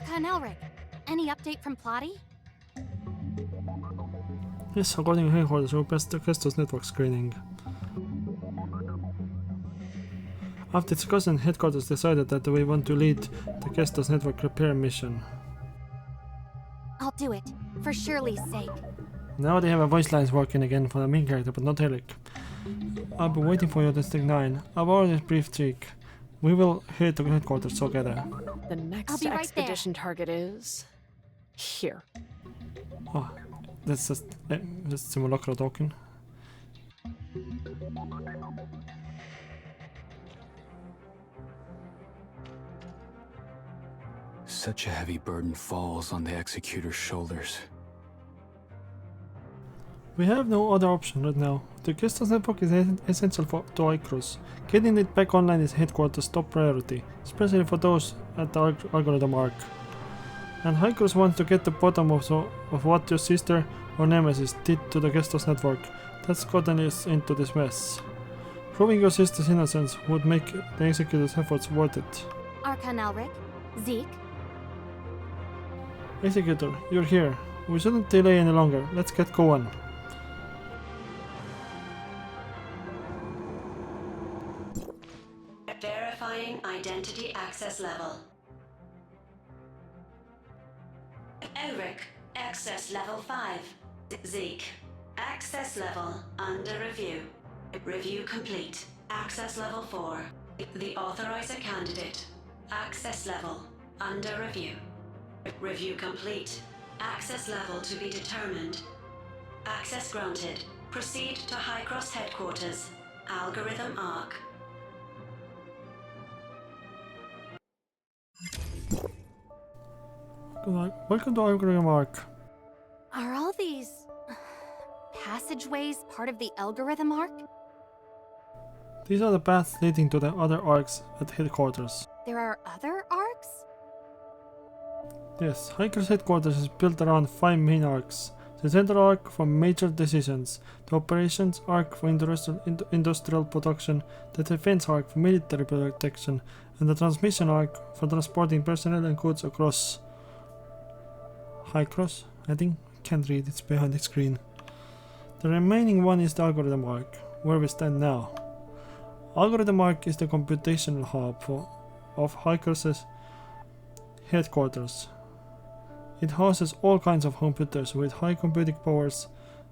Arca and Elric, any update from Plotty? Yes, according to headquarters, we passed the Kestos network screening. After discussion, headquarters decided that we want to lead the Kestos network repair mission. I'll do it, for Shirley's sake. Now they have a voice lines working again for the main character, but not Eric. I've been waiting for you, District 9. I've already briefed Cheek. We will head to headquarters together. The next right expedition target is... here. Oh, that's just Simulacra talking. Such a heavy burden falls on the Executor's shoulders. We have no other option right now. The Kestos network is essential to Icros. Getting it back online is headquarters' top priority, especially for those at the algorithm arc. And Icros wants to get to the bottom of what your sister or nemesis did to the Kestos network that's gotten us into this mess. Proving your sister's innocence would make the Executor's efforts worth it. Arca and Elric, Zeke. Executor, you're here. We shouldn't delay any longer. Let's get going. Verifying identity access level. Elric, access level 5. Zeke, access level under review. Review complete. Access level 4. The authorizer candidate. Access level under review. Review complete. Access level to be determined. Access granted. Proceed to High Cross headquarters. Algorithm arc. Welcome to Algorithm Arc. Are all these passageways part of the algorithm arc? These are the paths leading to the other arcs at headquarters. There are other arcs? Yes, Hiker's headquarters is built around 5 main arcs. The central arc for major decisions, the operations arc for industrial production, the defense arc for military protection, and the transmission arc for transporting personnel and goods across High Cross, I think. Can't read, it's behind the screen. The remaining one is the algorithm arc, where we stand now. Algorithm arc is the computational hub of High Cross's headquarters. It houses all kinds of computers with high computing powers,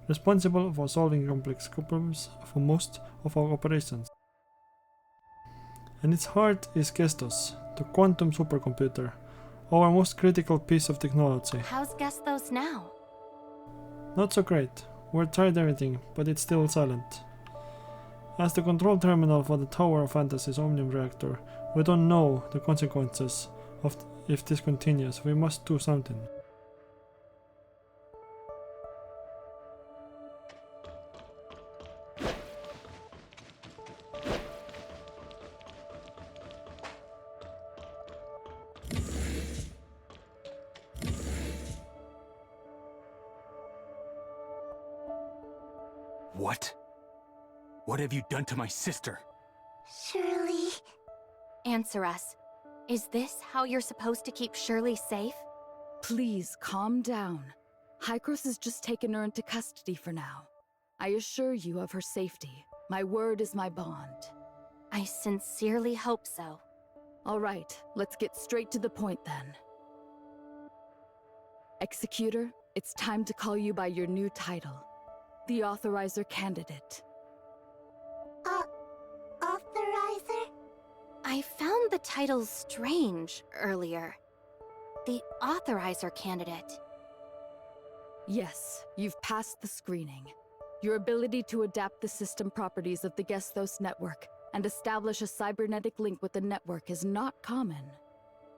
responsible for solving complex problems for most of our operations. And its heart is Kestos, the quantum supercomputer, our most critical piece of technology. How's Gestos now? Not so great. We've tried everything, but it's still silent. As the control terminal for the Tower of Fantasy's Omnium reactor, we don't know the consequences of if this continues. We must do something. What? What have you done to my sister? Shirley. Answer us. Is this how you're supposed to keep Shirley safe? Please calm down. Hykros has just taken her into custody for now. I assure you of her safety. My word is my bond. I sincerely hope so. All right, let's get straight to the point then. Executor, it's time to call you by your new title. The Authorizer Candidate. Authorizer? I found the title strange earlier. The Authorizer Candidate. Yes, you've passed the screening. Your ability to adapt the system properties of the Gestos network and establish a cybernetic link with the network is not common.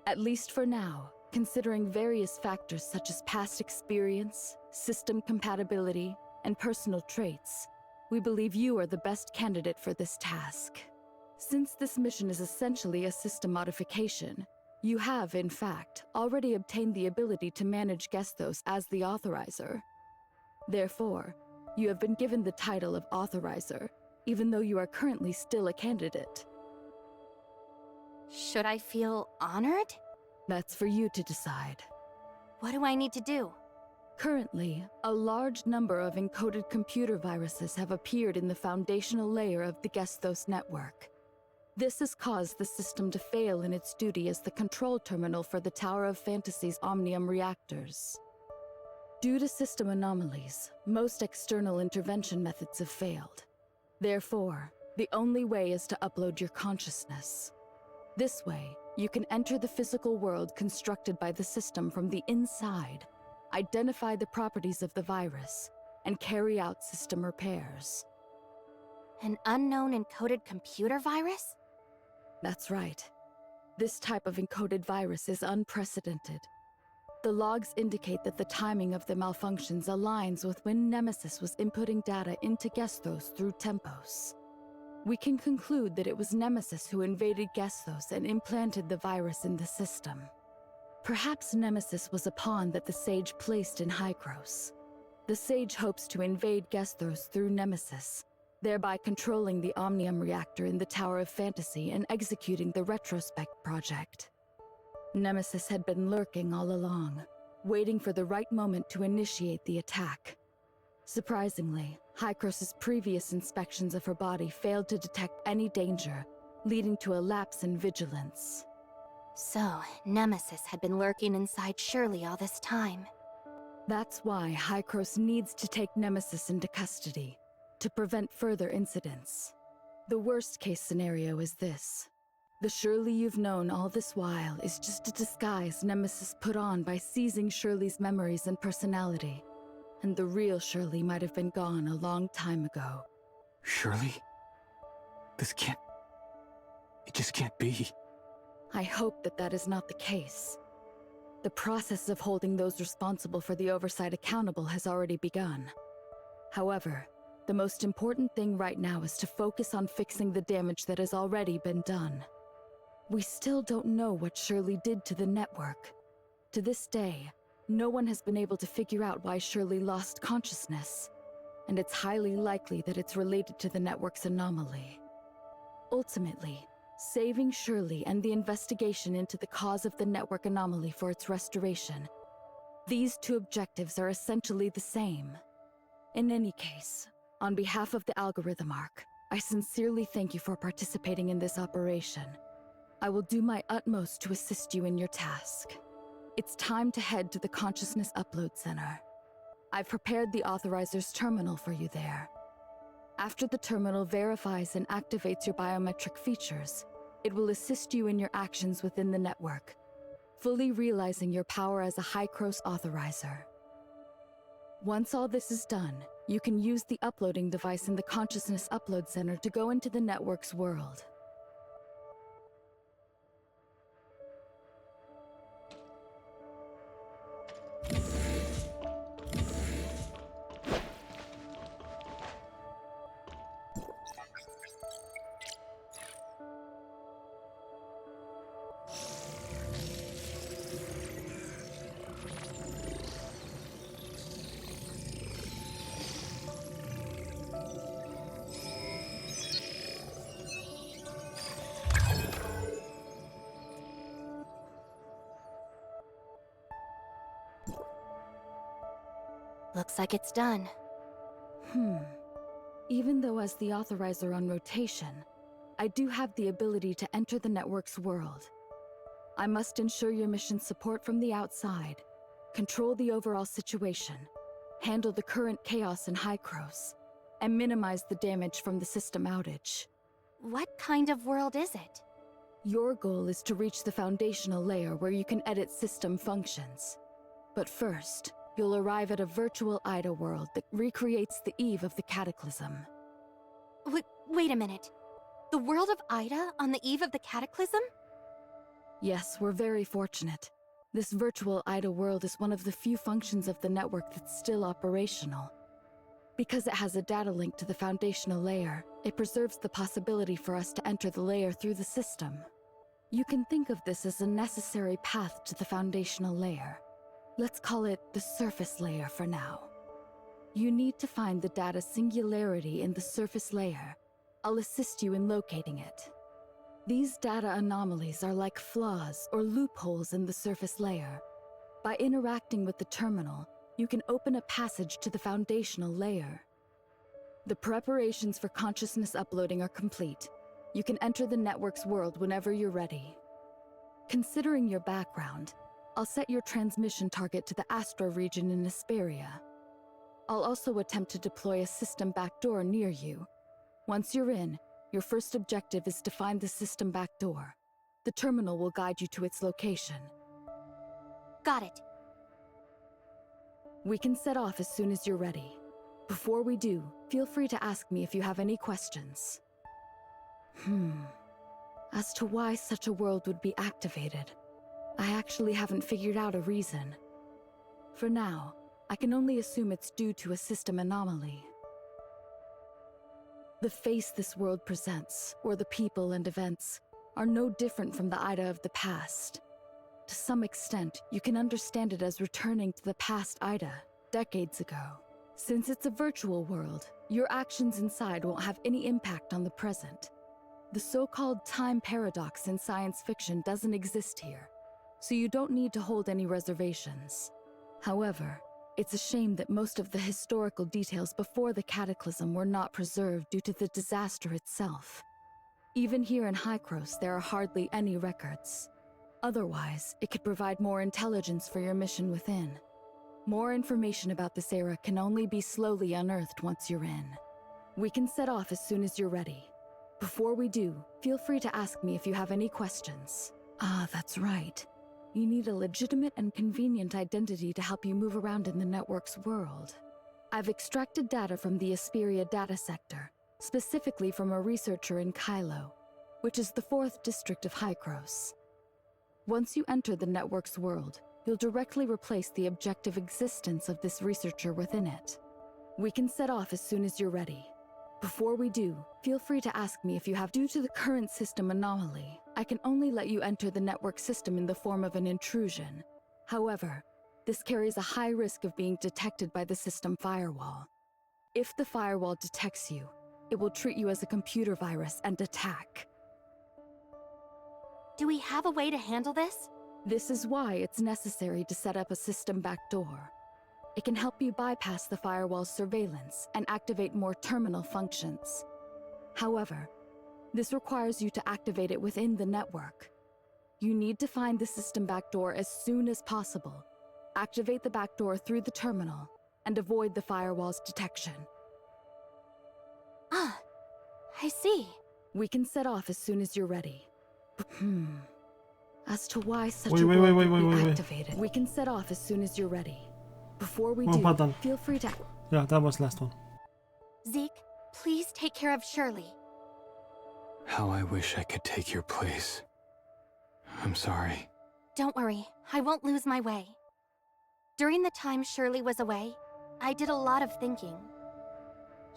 At least for now, considering various factors such as past experience, system compatibility, and personal traits, we believe you are the best candidate for this task. Since this mission is essentially a system modification, you have, in fact, already obtained the ability to manage Gestos as the Authorizer. Therefore, you have been given the title of Authorizer, even though you are currently still a candidate. Should I feel honored? That's for you to decide. What do I need to do? Currently, a large number of encoded computer viruses have appeared in the foundational layer of the Gesthos network. This has caused the system to fail in its duty as the control terminal for the Tower of Fantasy's Omnium reactors. Due to system anomalies, most external intervention methods have failed. Therefore, the only way is to upload your consciousness. This way, you can enter the physical world constructed by the system from the inside, identify the properties of the virus, and carry out system repairs. An unknown encoded computer virus? That's right. This type of encoded virus is unprecedented. The logs indicate that the timing of the malfunctions aligns with when Nemesis was inputting data into Gesthos through Tempos. We can conclude that it was Nemesis who invaded Gesthos and implanted the virus in the system. Perhaps Nemesis was a pawn that the Sage placed in Hykros. The Sage hopes to invade Gesthos through Nemesis, thereby controlling the Omnium reactor in the Tower of Fantasy and executing the Retrospect project. Nemesis had been lurking all along, waiting for the right moment to initiate the attack. Surprisingly, Hykros' previous inspections of her body failed to detect any danger, leading to a lapse in vigilance. So, Nemesis had been lurking inside Shirley all this time. That's why Hykros needs to take Nemesis into custody, to prevent further incidents. The worst-case scenario is this. The Shirley you've known all this while is just a disguise Nemesis put on by seizing Shirley's memories and personality. And the real Shirley might have been gone a long time ago. Shirley? This can't... It just can't be. I hope that that is not the case. The process of holding those responsible for the oversight accountable has already begun. However, the most important thing right now is to focus on fixing the damage that has already been done. We still don't know what Shirley did to the network. To this day, no one has been able to figure out why Shirley lost consciousness, and it's highly likely that it's related to the network's anomaly. Ultimately, saving Shirley and the investigation into the cause of the network anomaly for its restoration, these two objectives are essentially the same. In any case, on behalf of the Algorithm Arc, I sincerely thank you for participating in this operation. I will do my utmost to assist you in your task. It's time to head to the Consciousness Upload Center. I've prepared the Authorizer's terminal for you there. After the terminal verifies and activates your biometric features, it will assist you in your actions within the network, fully realizing your power as a Hykros Authorizer. Once all this is done, you can use the uploading device in the Consciousness Upload Center to go into the network's world. Looks like it's done. Even though as the Authorizer on rotation, I do have the ability to enter the network's world. I must ensure your mission support from the outside, control the overall situation, handle the current chaos in Hykros, and minimize the damage from the system outage. What kind of world is it? Your goal is to reach the foundational layer where you can edit system functions. But first, you'll arrive at a virtual Aida world that recreates the eve of the cataclysm. Wait a minute. The world of Aida on the eve of the cataclysm? Yes, we're very fortunate. This virtual Aida world is one of the few functions of the network that's still operational. Because it has a data link to the foundational layer, it preserves the possibility for us to enter the layer through the system. You can think of this as a necessary path to the foundational layer. Let's call it the surface layer for now. You need to find the data singularity in the surface layer. I'll assist you in locating it. These data anomalies are like flaws or loopholes in the surface layer. By interacting with the terminal, you can open a passage to the foundational layer. The preparations for consciousness uploading are complete. You can enter the network's world whenever you're ready. Considering your background, I'll set your transmission target to the Astra region in Asperia. I'll also attempt to deploy a system backdoor near you. Once you're in, your first objective is to find the system backdoor. The terminal will guide you to its location. Got it. We can set off as soon as you're ready. Before we do, feel free to ask me if you have any questions. As to why such a world would be activated, I actually haven't figured out a reason. For now, I can only assume it's due to a system anomaly. The face this world presents, or the people and events, are no different from the Aida of the past. To some extent, you can understand it as returning to the past Aida, decades ago. Since it's a virtual world, your actions inside won't have any impact on the present. The so-called time paradox in science fiction doesn't exist here, so you don't need to hold any reservations. However, it's a shame that most of the historical details before the cataclysm were not preserved due to the disaster itself. Even here in Hykros, there are hardly any records. Otherwise, it could provide more intelligence for your mission within. More information about this era can only be slowly unearthed once you're in. We can set off as soon as you're ready. Before we do, feel free to ask me if you have any questions. Ah, that's right. You need a legitimate and convenient identity to help you move around in the network's world. I've extracted data from the Asperia data sector, specifically from a researcher in Kylo, which is the 4th district of Hykros. Once you enter the network's world, you'll directly replace the objective existence of this researcher within it. We can set off as soon as you're ready. Before we do, feel free to ask me if you have. Due to the current system anomaly, I can only let you enter the network system in the form of an intrusion. However, this carries a high risk of being detected by the system firewall. If the firewall detects you, it will treat you as a computer virus and attack. Do we have a way to handle this? This is why it's necessary to set up a system backdoor. It can help you bypass the firewall's surveillance and activate more terminal functions. However, this requires you to activate it within the network. You need to find the system backdoor as soon as possible, activate the backdoor through the terminal, and avoid the firewall's detection. Ah, I see. We can set off as soon as you're ready. As to why such Wait, a wait, world wait, would wait, be wait, wait. activated, we can set off as soon as you're ready. Before we Oh, do, pardon. feel free to... Yeah, that was last one. Zeke, please take care of Shirley. How I wish I could take your place. I'm sorry. Don't worry, I won't lose my way. During the time Shirley was away, I did a lot of thinking.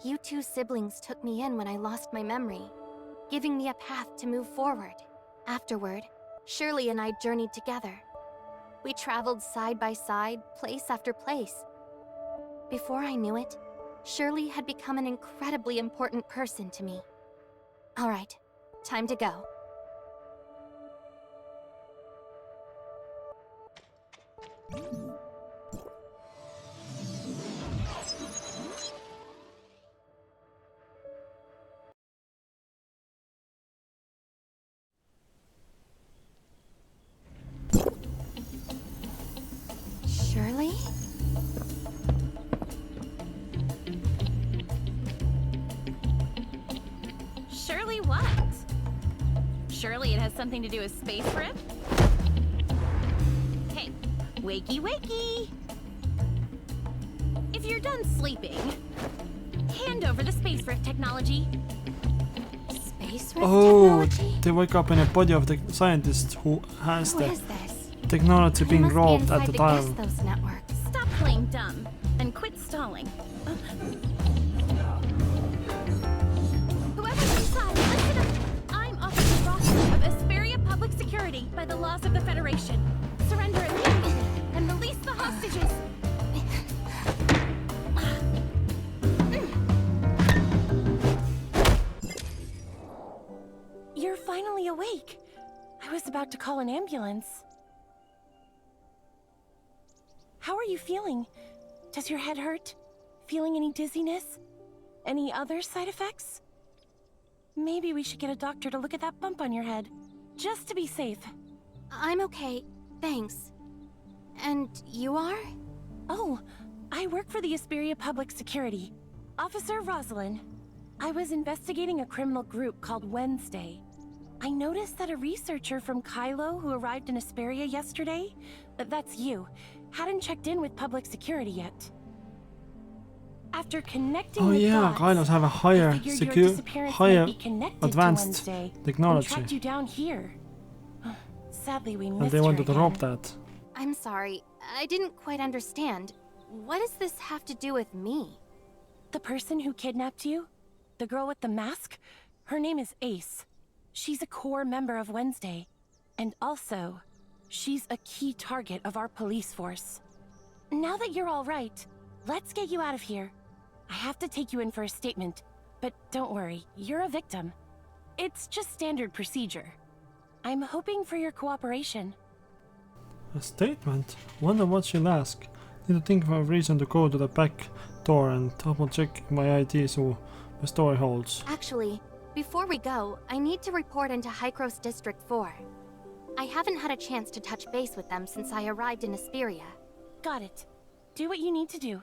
You two siblings took me in when I lost my memory, giving me a path to move forward. Afterward, Shirley and I journeyed together. We traveled side by side, place after place. Before I knew it, Shirley had become an incredibly important person to me. All right, time to go. Shirley? Surely what? Surely it has something to do with space rift? Hey, wakey wakey! If you're done sleeping, hand over the space rift technology. Space rift Oh, technology? they wake up in a body of the scientist who has Who the is this? technology Who being must be robbed at inside the to time. guess those networks? Stop playing dumb and quit stalling. Whoever's inside, listen up! I'm Officer Rothman of Asperia Public Security by the laws of the Federation. Surrender immediately and release the hostages. You're finally awake. I was about to call an ambulance. How are you feeling? Does your head hurt? Feeling any dizziness? Any other side effects? Maybe we should get a doctor to look at that bump on your head, just to be safe. I'm okay, thanks. And you are? Oh, I work for the Asperia Public Security. Officer Rosalind. I was investigating a criminal group called Wednesday. I noticed that a researcher from Kylo who arrived in Asperia yesterday, that's you, hadn't checked in with public security yet. After connecting Oh the yeah, dots, Kylos have a I higher figured your secure, disappearance higher might be connected advanced to Wednesday, and technology, tracked you down here. Sadly, we and missed they her wanted to again. rob that. I'm sorry, I didn't quite understand. What does this have to do with me? The person who kidnapped you? The girl with the mask? Her name is Ace. She's a core member of Wednesday. And also, she's a key target of our police force. Now that you're all right, let's get you out of here. I have to take you in for a statement, but don't worry, you're a victim. It's just standard procedure. I'm hoping for your cooperation. A statement? Wonder what she'll ask. Need to think of a reason to go to the back door and double check my ID so the story holds. Actually, before we go, I need to report into Hycros District 4. I haven't had a chance to touch base with them since I arrived in Asperia. Got it. Do what you need to do.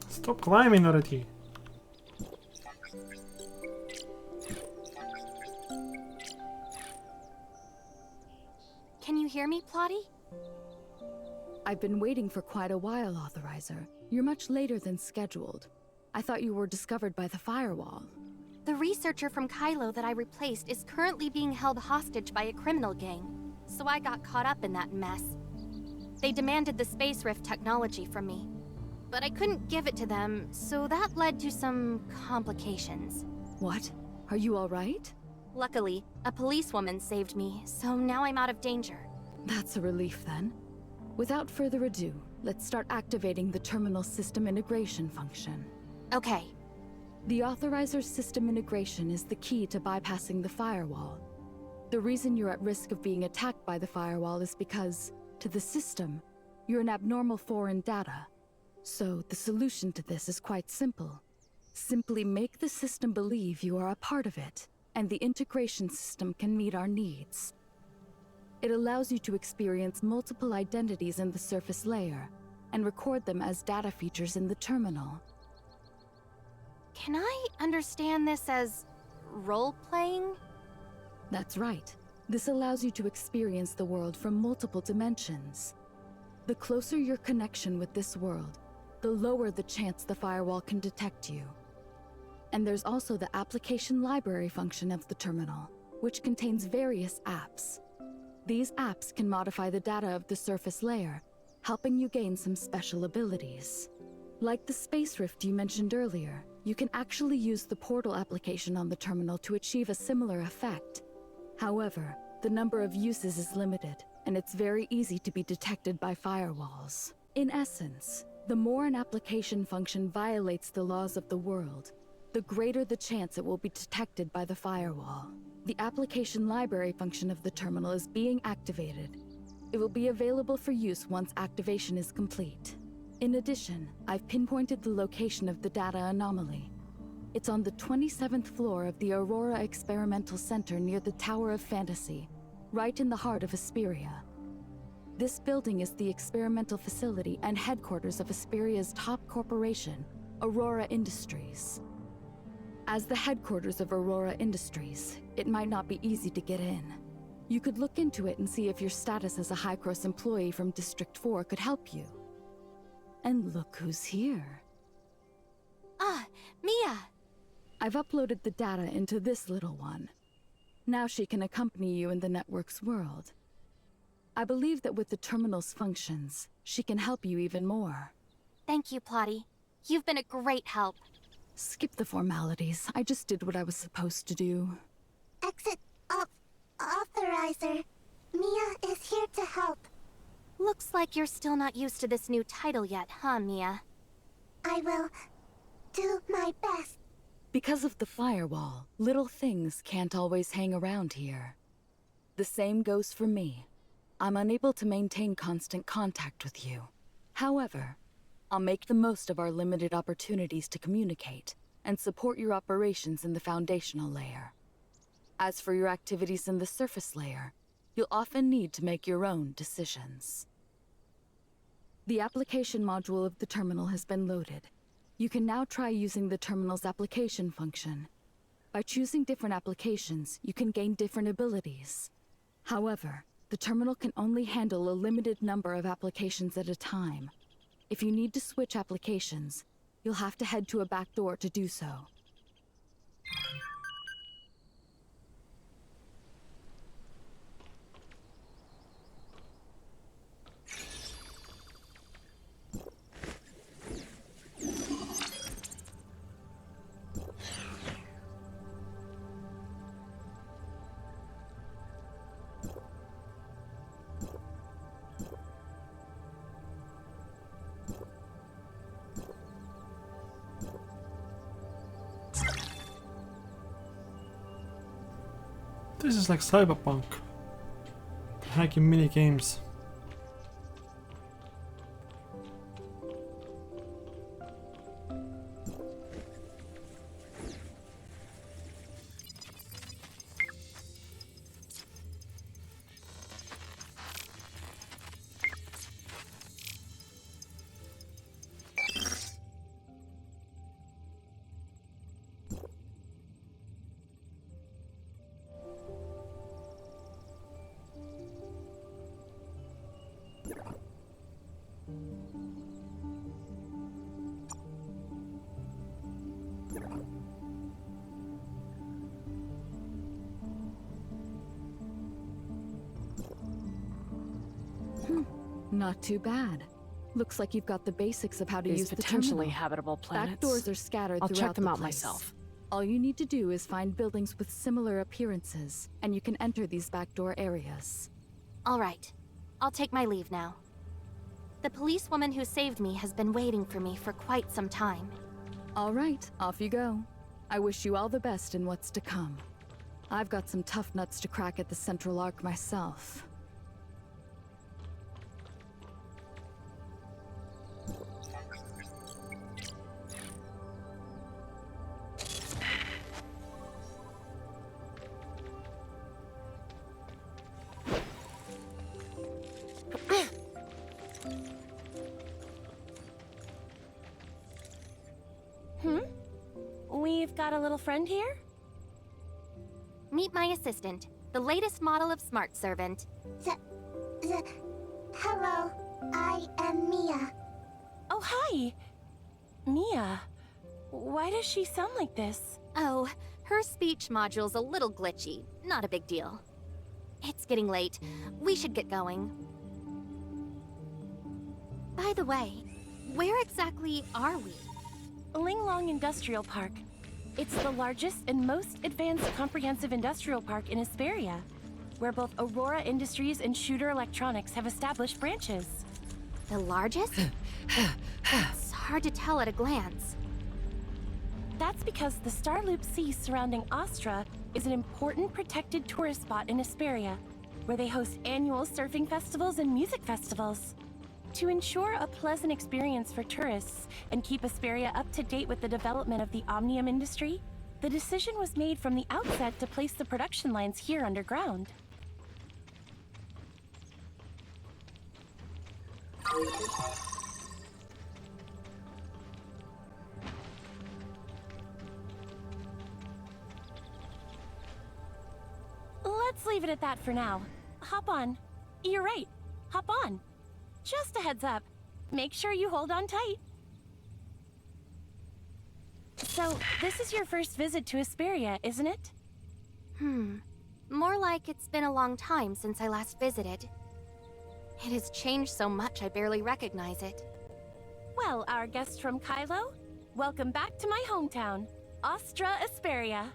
Stop climbing already. Can you hear me, Plotty? I've been waiting for quite a while, Authorizer. You're much later than scheduled. I thought you were discovered by the firewall. The researcher from Kylo that I replaced is currently being held hostage by a criminal gang, so I got caught up in that mess. They demanded the space rift technology from me, but I couldn't give it to them, so that led to some complications. What? Are you all right? Luckily, a policewoman saved me, so now I'm out of danger. That's a relief then. Without further ado, let's start activating the terminal system integration function. Okay. The Authorizer's system integration is the key to bypassing the firewall. The reason you're at risk of being attacked by the firewall is because, to the system, you're an abnormal foreign data. So the solution to this is quite simple. Simply make the system believe you are a part of it, and the integration system can meet our needs. It allows you to experience multiple identities in the surface layer, and record them as data features in the terminal. Can I understand this as role-playing? That's right. This allows you to experience the world from multiple dimensions. The closer your connection with this world, the lower the chance the firewall can detect you. And there's also the application library function of the terminal, which contains various apps. These apps can modify the data of the surface layer, helping you gain some special abilities. Like the space rift you mentioned earlier, You can actually use the portal application on the terminal to achieve a similar effect. However, the number of uses is limited, and it's very easy to be detected by firewalls. In essence, the more an application function violates the laws of the world, the greater the chance it will be detected by the firewall. The application library function of the terminal is being activated. It will be available for use once activation is complete. In addition, I've pinpointed the location of the data anomaly. It's on the 27th floor of the Aurora Experimental Center near the Tower of Fantasy, right in the heart of Asperia. This building is the experimental facility and headquarters of Asperia's top corporation, Aurora Industries. As the headquarters of Aurora Industries, it might not be easy to get in. You could look into it and see if your status as a High-Cross employee from District 4 could help you. And look who's here. Ah, Mia! I've uploaded the data into this little one. Now she can accompany you in the network's world. I believe that with the terminal's functions, she can help you even more. Thank you, Plotty. You've been a great help. Skip the formalities. I just did what I was supposed to do. Exit authorizer. Mia is here to help. Looks like you're still not used to this new title yet, huh, Mia? I will do my best. Because of the firewall, little things can't always hang around here. The same goes for me. I'm unable to maintain constant contact with you. However, I'll make the most of our limited opportunities to communicate and support your operations in the foundational layer. As for your activities in the surface layer, you'll often need to make your own decisions. The application module of the terminal has been loaded. You can now try using the terminal's application function. By choosing different applications, you can gain different abilities. However, the terminal can only handle a limited number of applications at a time. If you need to switch applications, you'll have to head to a back door to do so. This is like Cyberpunk. Hacking mini games. Not too bad. Looks like you've got the basics of how to These use the potentially terminal. habitable planets. Back doors are scattered I'll throughout check them the out place. myself. All you need to do is find buildings with similar appearances, and you can enter these backdoor areas. All right. I'll take my leave now. The policewoman who saved me has been waiting for me for quite some time. All right, off you go. I wish you all the best in what's to come. I've got some tough nuts to crack at the Central Arc myself. We've got a little friend here? Meet my assistant, the latest model of smart servant. Hello, I am Mia. Oh, hi! Mia, why does she sound like this? Oh, her speech module's a little glitchy. Not a big deal. It's getting late. We should get going. By the way, where exactly are we? Linglong Industrial Park. It's the largest and most advanced comprehensive industrial park in Hesperia, where both Aurora Industries and Shooter Electronics have established branches. The largest? It's hard to tell at a glance. That's because the Starloop Sea surrounding Astra is an important protected tourist spot in Hesperia, where they host annual surfing festivals and music festivals. To ensure a pleasant experience for tourists and keep Hesperia up to date with the development of the Omnium industry, the decision was made from the outset to place the production lines here underground. Let's leave it at that for now. Hop on. You're right. Hop on. Just a heads up. Make sure you hold on tight. So, this is your first visit to Hesperia, isn't it? More like it's been a long time since I last visited. It has changed so much I barely recognize it. Well, our guest from Kylo, welcome back to my hometown, Astra Hesperia.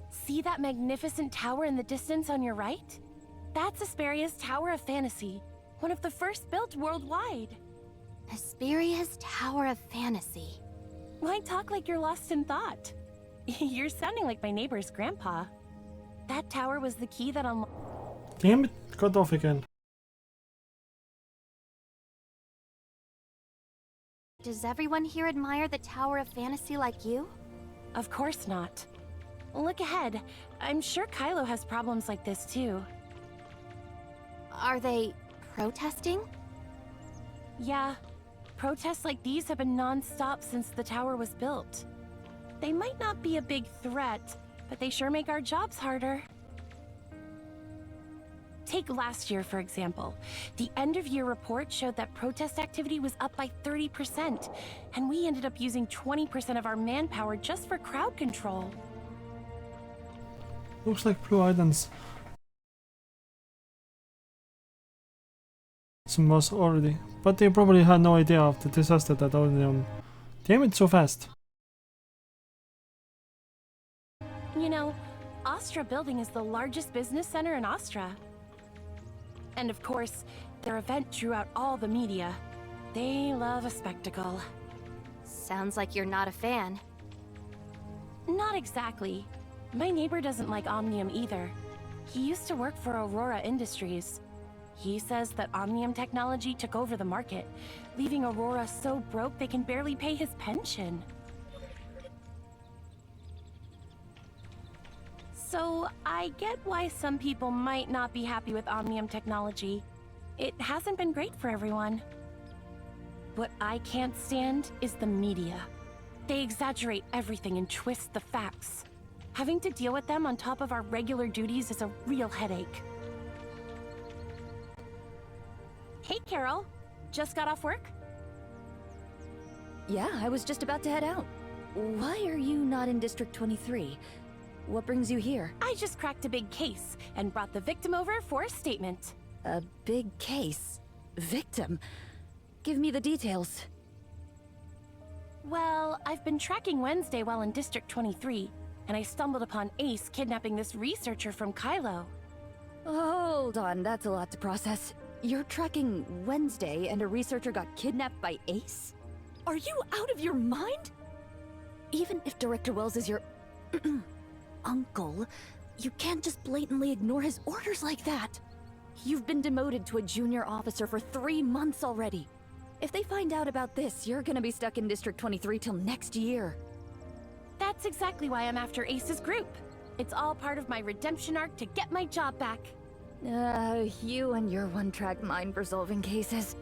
See that magnificent tower in the distance on your right? That's Hesperia's Tower of Fantasy, one of the first built worldwide. Hesperia's Tower of Fantasy. Why talk like you're lost in thought? You're sounding like my neighbor's grandpa. That tower was the key that unlocked... Damn it, got off again. Does everyone here admire the Tower of Fantasy like you? Of course not. Look ahead. I'm sure Kylo has problems like this too. Are they protesting? Yeah. Protests like these have been non-stop since the tower was built. They might not be a big threat, but they sure make our jobs harder. Take last year, for example. The end-of-year report showed that protest activity was up by 30%, and we ended up using 20% of our manpower just for crowd control. Looks like Blue Islands was already, but they probably had no idea of the disaster that Omnium. Damn it, so fast. You know, Astra Building is the largest business center in Astra. And of course, their event drew out all the media. They love a spectacle. Sounds like you're not a fan. Not exactly. My neighbor doesn't like Omnium either. He used to work for Aurora Industries. He says that Omnium technology took over the market, leaving Aurora so broke they can barely pay his pension. So, I get why some people might not be happy with Omnium technology. It hasn't been great for everyone. What I can't stand is the media. They exaggerate everything and twist the facts. Having to deal with them on top of our regular duties is a real headache. Hey, Carol. Just got off work? Yeah, I was just about to head out. Why are you not in District 23? What brings you here? I just cracked a big case and brought the victim over for a statement. A big case? Victim? Give me the details. Well, I've been tracking Wednesday while in District 23, and I stumbled upon Ace kidnapping this researcher from Kylo. Hold on, that's a lot to process. You're tracking Wednesday and a researcher got kidnapped by Ace? Are you out of your mind? Even if Director Wells is your uncle, you can't just blatantly ignore his orders like that. You've been demoted to a junior officer for 3 months already. If they find out about this, you're gonna be stuck in District 23 till next year. That's exactly why I'm after Ace's group. It's all part of my redemption arc to get my job back. You and your one-track mind for solving cases.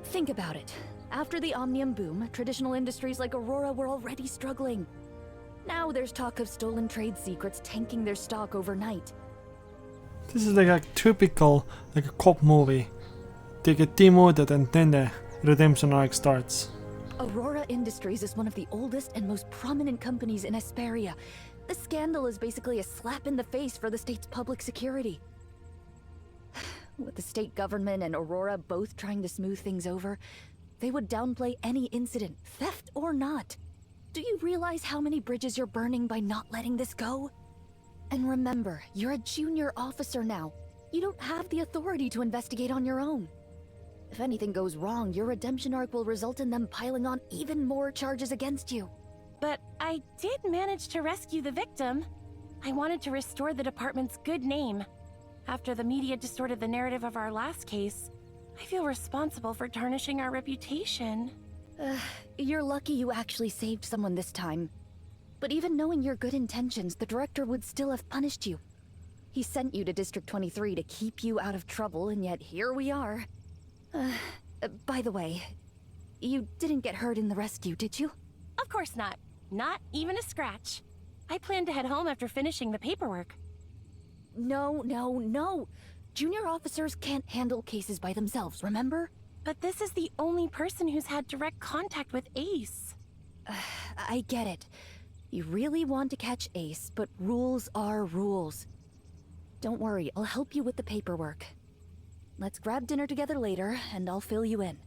Think about it. After the Omnium boom, traditional industries like Aurora were already struggling. Now there's talk of stolen trade secrets tanking their stock overnight. This is like a typical, like a cop movie. They get demoted and then the redemption arc starts. Aurora Industries is one of the oldest and most prominent companies in Hesperia. The scandal is basically a slap in the face for the state's public security. With the state government and Aurora both trying to smooth things over, they would downplay any incident, theft or not. Do you realize how many bridges you're burning by not letting this go? And remember, you're a junior officer now. You don't have the authority to investigate on your own. If anything goes wrong, your redemption arc will result in them piling on even more charges against you. But I did manage to rescue the victim. I wanted to restore the department's good name. After the media distorted the narrative of our last case, I feel responsible for tarnishing our reputation. You're lucky you actually saved someone this time. But even knowing your good intentions, the director would still have punished you. He sent you to District 23 to keep you out of trouble, and yet here we are. By the way, you didn't get hurt in the rescue, did you? Of course not. Not even a scratch. I plan to head home after finishing the paperwork. No. Junior officers can't handle cases by themselves, remember? But this is the only person who's had direct contact with Ace. I get it. You really want to catch Ace, but rules are rules. Don't worry, I'll help you with the paperwork. Let's grab dinner together later, and I'll fill you in.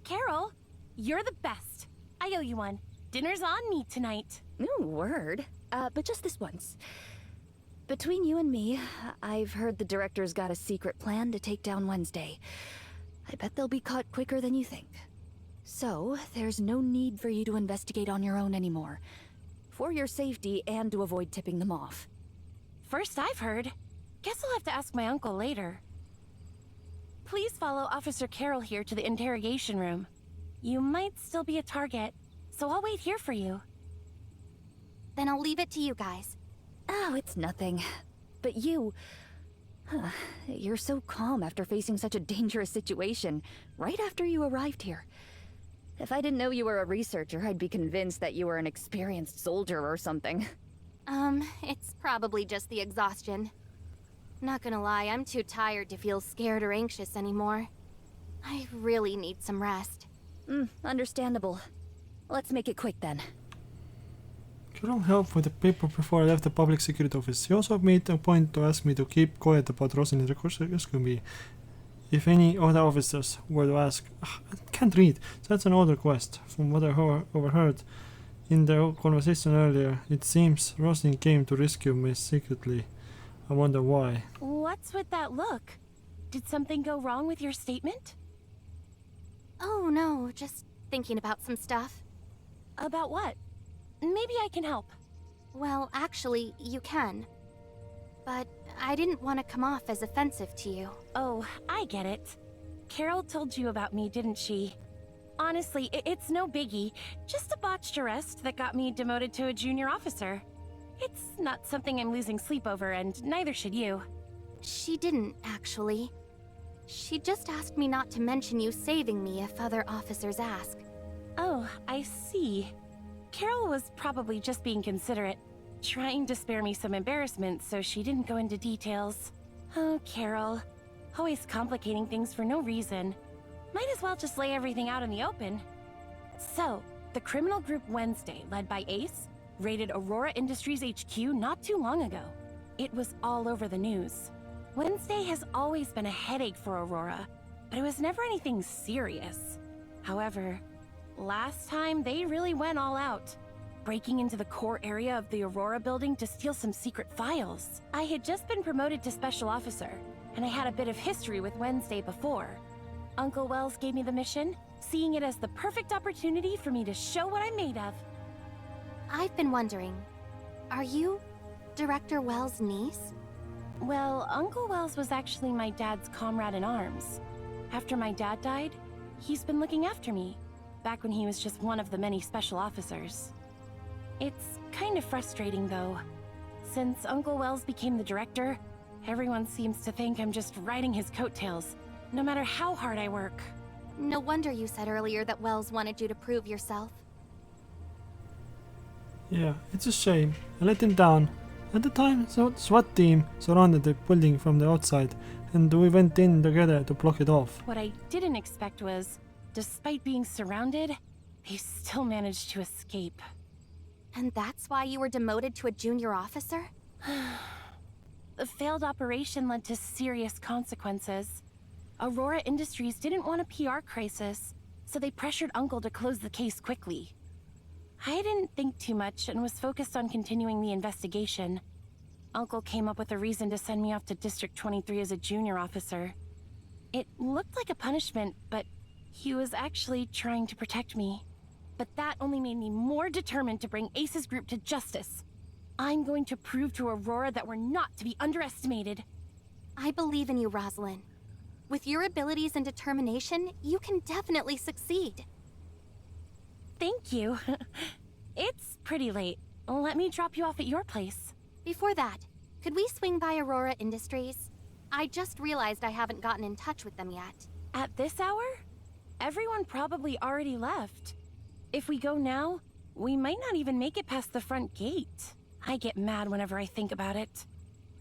Carol, you're the best. I owe you one. Dinner's on me tonight. Ooh, word. But just this once. Between you and me, I've heard the director's got a secret plan to take down Wednesday. I bet they'll be caught quicker than you think. So, there's no need for you to investigate on your own anymore. For your safety and to avoid tipping them off. First I've heard. Guess I'll have to ask my uncle later. Please follow Officer Carol here to the interrogation room. You might still be a target, so I'll wait here for you. Then I'll leave it to you guys. Oh, it's nothing. But you... you're so calm after facing such a dangerous situation, right after you arrived here. If I didn't know you were a researcher, I'd be convinced that you were an experienced soldier or something. It's probably just the exhaustion. Not gonna lie, I'm too tired to feel scared or anxious anymore. I really need some rest. Understandable. Let's make it quick then. Carol helped with the paper before I left the public security office. He also made a point to ask me to keep quiet about Rosalind's rescuing me. If any of the officers were to ask, I can't read. That's an odd request. From what I overheard in the conversation earlier, it seems Rosalind came to rescue me secretly. I wonder why. What's with that look? Did something go wrong with your statement? Oh no, just thinking about some stuff. About what? Maybe I can help. Well, actually, you can. But I didn't want to come off as offensive to you. Oh, I get it. Carol told you about me, didn't she? Honestly, it's no biggie. Just a botched arrest that got me demoted to a junior officer. It's not something I'm losing sleep over, and neither should you. She didn't, actually. She just asked me not to mention you saving me if other officers ask. Oh, I see. Carol was probably just being considerate, trying to spare me some embarrassment so she didn't go into details. Oh, Carol. Always complicating things for no reason. Might as well just lay everything out in the open. So, the criminal group Wednesday, led by Ace, raided Aurora Industries HQ not too long ago. It was all over the news. Wednesday has always been a headache for Aurora, but it was never anything serious. However, last time they really went all out, breaking into the core area of the Aurora building to steal some secret files. I had just been promoted to special officer, and I had a bit of history with Wednesday before. Uncle Wells gave me the mission, seeing it as the perfect opportunity for me to show what I'm made of. I've been wondering, are you Director Wells' niece? Well, Uncle Wells was actually my dad's comrade in arms. After my dad died, he's been looking after me, back when he was just one of the many special officers. It's kind of frustrating, though. Since Uncle Wells became the director, everyone seems to think I'm just riding his coattails, no matter how hard I work. No wonder you said earlier that Wells wanted you to prove yourself. Yeah, it's a shame. I let him down. At the time, the SWAT team surrounded the building from the outside, and we went in together to block it off. What I didn't expect was, despite being surrounded, they still managed to escape. And that's why you were demoted to a junior officer? The failed operation led to serious consequences. Aurora Industries didn't want a PR crisis, so they pressured Uncle to close the case quickly. I didn't think too much and was focused on continuing the investigation. Uncle came up with a reason to send me off to District 23 as a junior officer. It looked like a punishment, but he was actually trying to protect me. But that only made me more determined to bring Ace's group to justice. I'm going to prove to Aurora that we're not to be underestimated. I believe in you, Rosalind. With your abilities and determination, you can definitely succeed. Thank you. It's pretty late. Let me drop you off at your place. Before that, could we swing by Aurora Industries? I just realized I haven't gotten in touch with them yet. At this hour? Everyone probably already left. If we go now, we might not even make it past the front gate. I get mad whenever I think about it.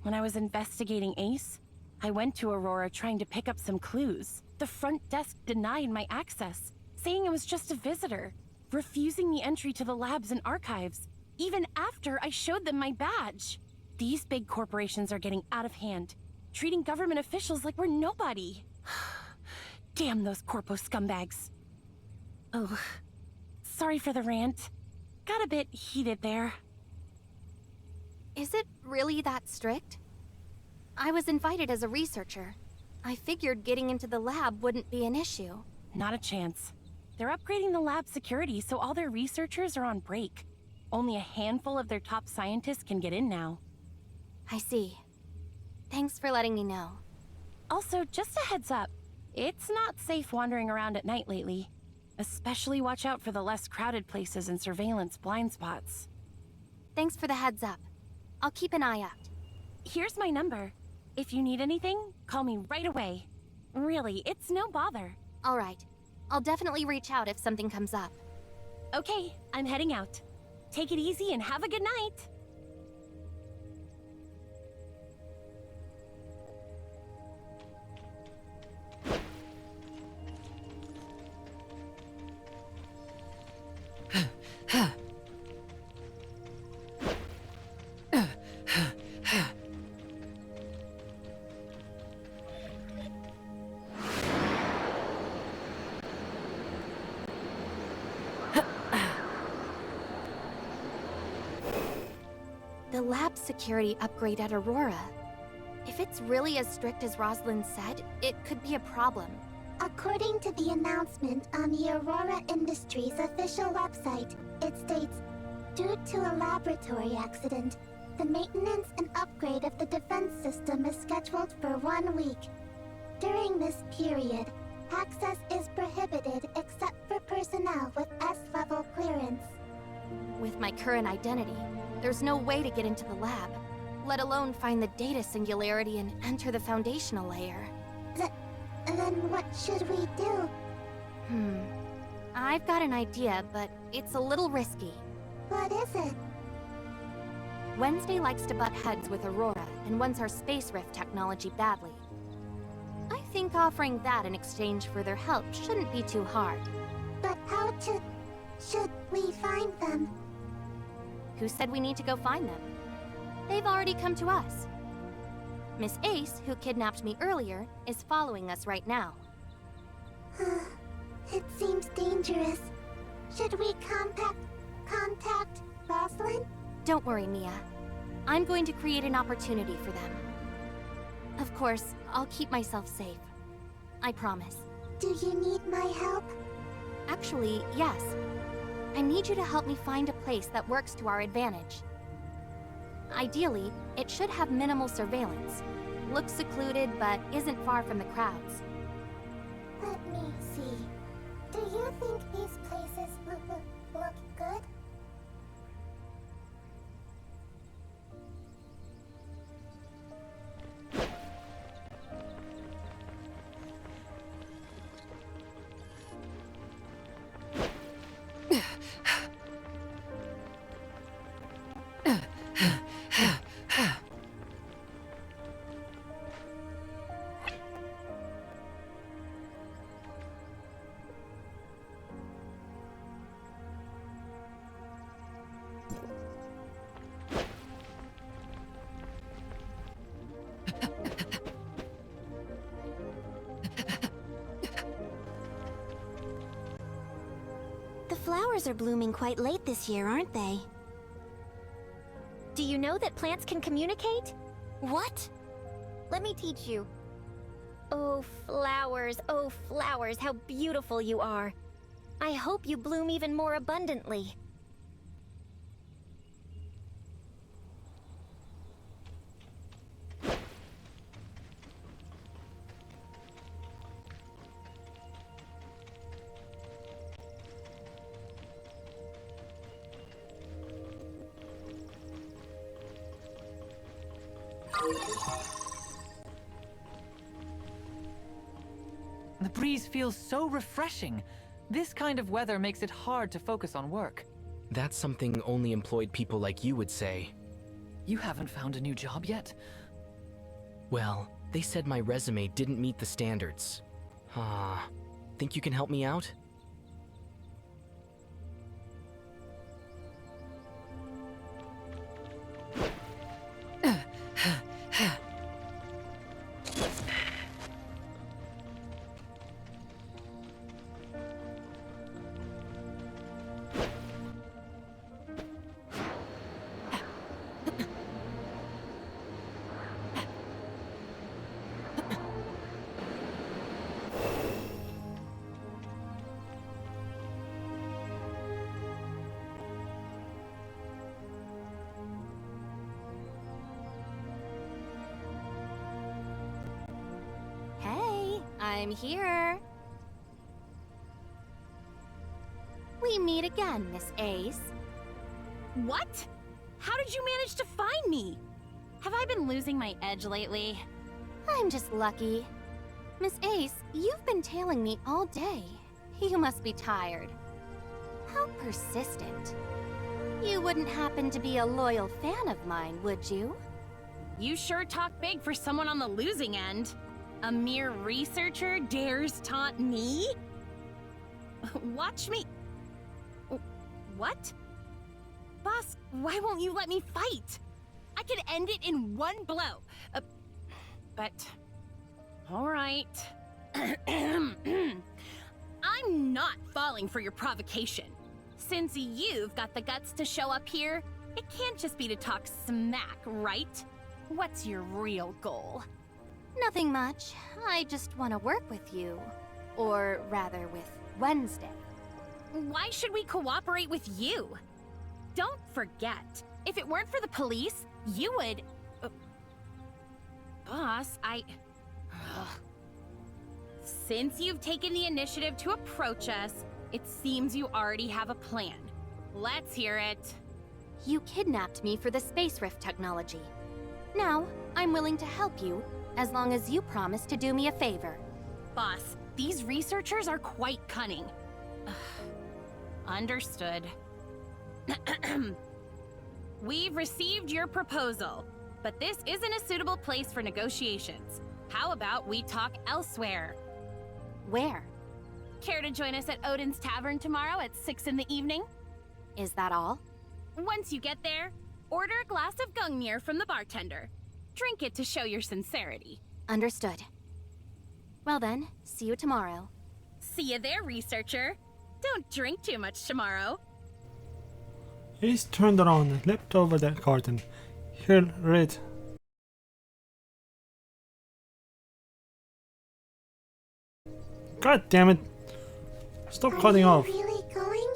When I was investigating Ace, I went to Aurora trying to pick up some clues. The front desk denied my access, saying I was just a visitor, refusing me entry to the labs and archives, even after I showed them my badge. These big corporations are getting out of hand, treating government officials like we're nobody. Damn those corpo scumbags. Oh, sorry for the rant. Got a bit heated there. Is it really that strict? I was invited as a researcher. I figured getting into the lab wouldn't be an issue. Not a chance. They're upgrading the lab security, so all their researchers are on break. Only a handful of their top scientists can get in now. I see. Thanks for letting me know. Also, just a heads up. It's not safe wandering around at night lately. Especially watch out for the less crowded places and surveillance blind spots. Thanks for the heads up. I'll keep an eye out. Here's my number. If you need anything, call me right away. Really, it's no bother. All right. I'll definitely reach out if something comes up. Okay, I'm heading out. Take it easy and have a good night. The lab security upgrade at Aurora. If it's really as strict as Rosalind said, it could be a problem. According to the announcement on the Aurora Industries official website, it states, due to a laboratory accident, the maintenance and upgrade of the defense system is scheduled for 1 week. During this period, access is prohibited except for personnel with S-level clearance. With my current identity, there's no way to get into the lab, let alone find the data singularity and enter the foundational layer. Then what should we do? I've got an idea, but it's a little risky. What is it? Wednesday likes to butt heads with Aurora and wants our space rift technology badly. I think offering that in exchange for their help shouldn't be too hard. But should we find them? Who said we need to go find them? They've already come to us. Miss Ace, who kidnapped me earlier, is following us right now. It seems dangerous. Should we contact Rosalind? Don't worry, Mia. I'm going to create an opportunity for them. Of course, I'll keep myself safe. I promise. Do you need my help? Actually, yes. I need you to help me find a place that works to our advantage. Ideally, it should have minimal surveillance. Looks secluded, but isn't far from the crowds. Let me see. Do you think these places look good? flowers are blooming quite late this year, aren't they? Do you know that plants can communicate? What? Let me teach you. Oh, flowers, how beautiful you are. I hope you bloom even more abundantly. The breeze feels so refreshing. This kind of weather makes it hard to focus on work. That's something only employed people like you would say. You haven't found a new job yet? Well, they said my resume didn't meet the standards. Think you can help me out? Hey, I'm here. We meet again, Miss Ace. What? How did you manage to find me? Have I been losing my edge lately? I'm just lucky. Miss Ace, you've been tailing me all day. You must be tired. How persistent. You wouldn't happen to be a loyal fan of mine, would you? You sure talk big for someone on the losing end. A mere researcher dares taunt me? Watch me... What? Boss, why won't you let me fight? I could end it in one blow. But... Alright. I'm not falling for your provocation. Since you've got the guts to show up here, it can't just be to talk smack, right? What's your real goal? Nothing much. I just want to work with you. Or rather, with Wednesday. Why should we cooperate with you? Don't forget, if it weren't for the police, you would... Boss, Since you've taken the initiative to approach us, it seems you already have a plan. Let's hear it. You kidnapped me for the space rift technology. Now, I'm willing to help you, as long as you promise to do me a favor. Boss, these researchers are quite cunning. Understood. We've received your proposal, but this isn't a suitable place for negotiations. How about we talk elsewhere? Where? Care to join us at Odin's Tavern tomorrow at 6 in the evening? Is that all? Once you get there, order a glass of Gungnir from the bartender. Drink it to show your sincerity. Understood. Well then, see you tomorrow. See you there, researcher. Don't drink too much tomorrow. Ace turned around and leapt over the curtain. Here, read. God damn it! Stop cutting off. Are you really going?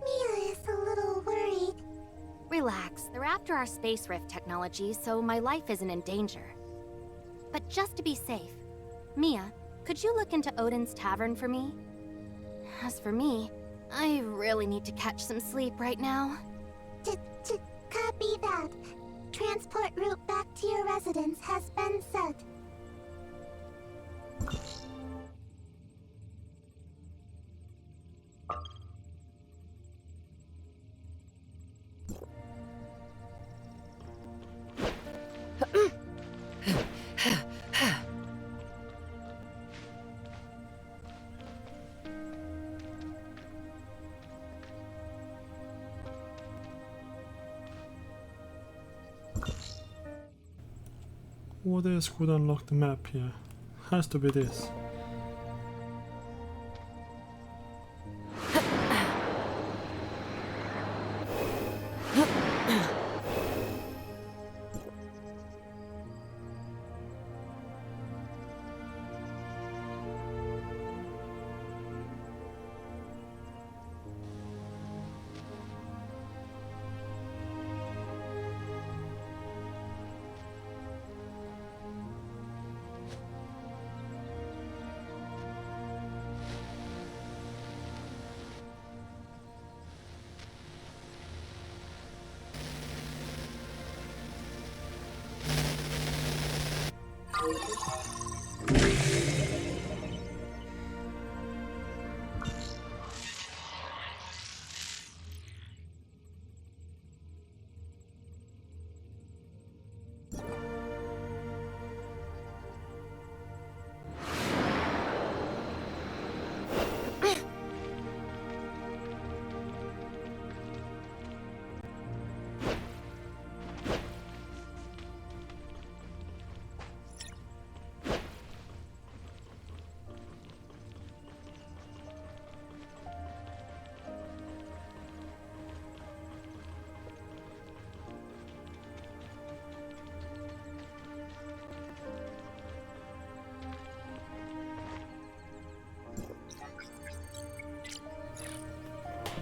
Mia is a little worried. Relax, they're after our space rift technology, so my life isn't in danger. But just to be safe, Mia, could you look into Odin's Tavern for me? As for me, I really need to catch some sleep right now. Copy that. Transport route back to your residence has been set. What else could unlock the map here? Has to be this.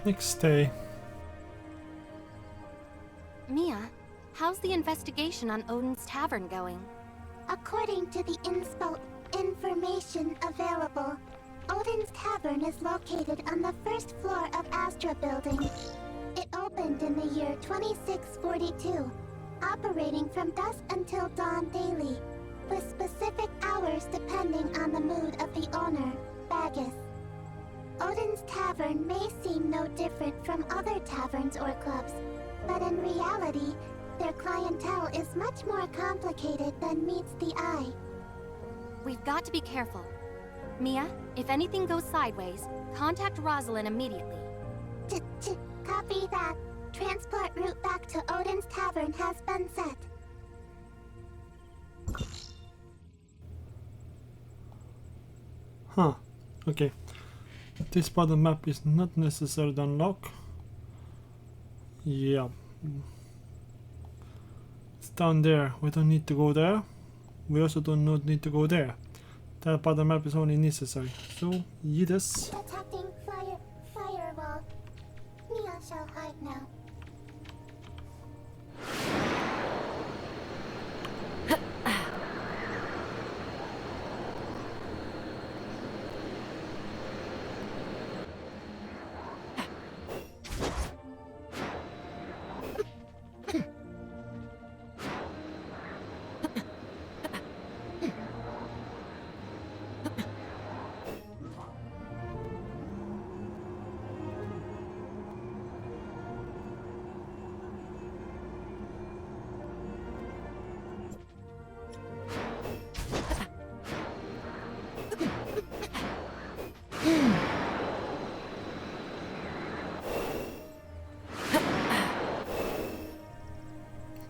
Next day. Mia, how's the investigation on Odin's Tavern going? According to the inspo information available, Odin's Tavern is located on the first floor of Astra Building. It opened in the year 2642, operating from dusk until dawn daily, with specific hours depending on the mood of the owner, Bagus. Odin's Tavern may seem no different from other taverns or clubs, but in reality, their clientele is much more complicated than meets the eye. We've got to be careful. Mia, if anything goes sideways, contact Rosalind immediately. Copy that. Transport route back to Odin's Tavern has been set. Huh. Okay. This part of the map is not necessary to unlock. Yeah. It's down there. We don't need to go there. We also don't need to go there. That part of the map is only necessary. So, yes. Detecting firewall. Mia shall hide now.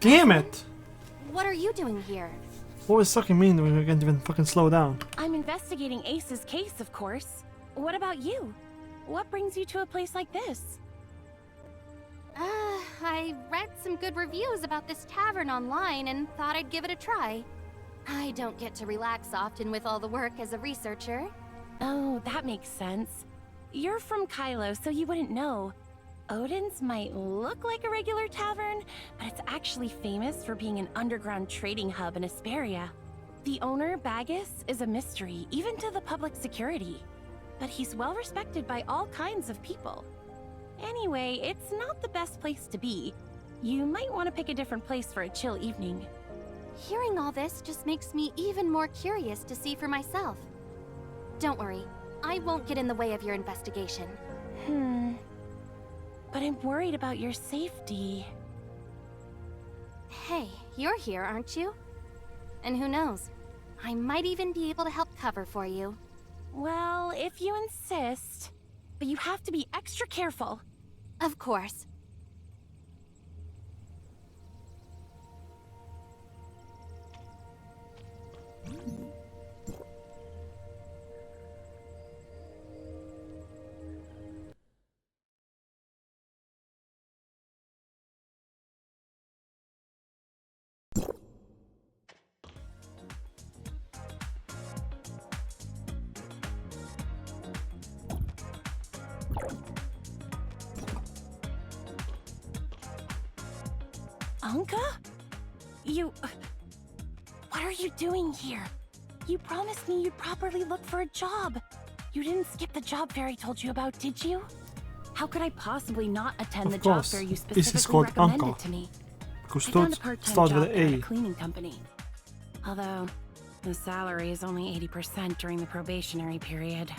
Damn it! What are you doing here? What was sucking me in when we can't even fucking slow down? I'm investigating Ace's case, of course. What about you? What brings you to a place like this? I read some good reviews about this tavern online and thought I'd give it a try. I don't get to relax often with all the work as a researcher. Oh, that makes sense. You're from Kylo, so you wouldn't know. Odin's might look like a regular tavern, but it's actually famous for being an underground trading hub in Asperia. The owner, Bagus, is a mystery, even to the public security. But he's well respected by all kinds of people. Anyway, it's not the best place to be. You might want to pick a different place for a chill evening. Hearing all this just makes me even more curious to see for myself. Don't worry, I won't get in the way of your investigation. But I'm worried about your safety. Hey, you're here, aren't you? And who knows? I might even be able to help cover for you. Well, if you insist. But you have to be extra careful. Of course. Anka? What are you doing here? You promised me you'd properly look for a job. You didn't skip the job fair I told you about, did you? How could I possibly not attend the job fair you specifically recommended to me? Because I found a start part-time with job at a A. cleaning company. Although, The salary is only 80% during the probationary period.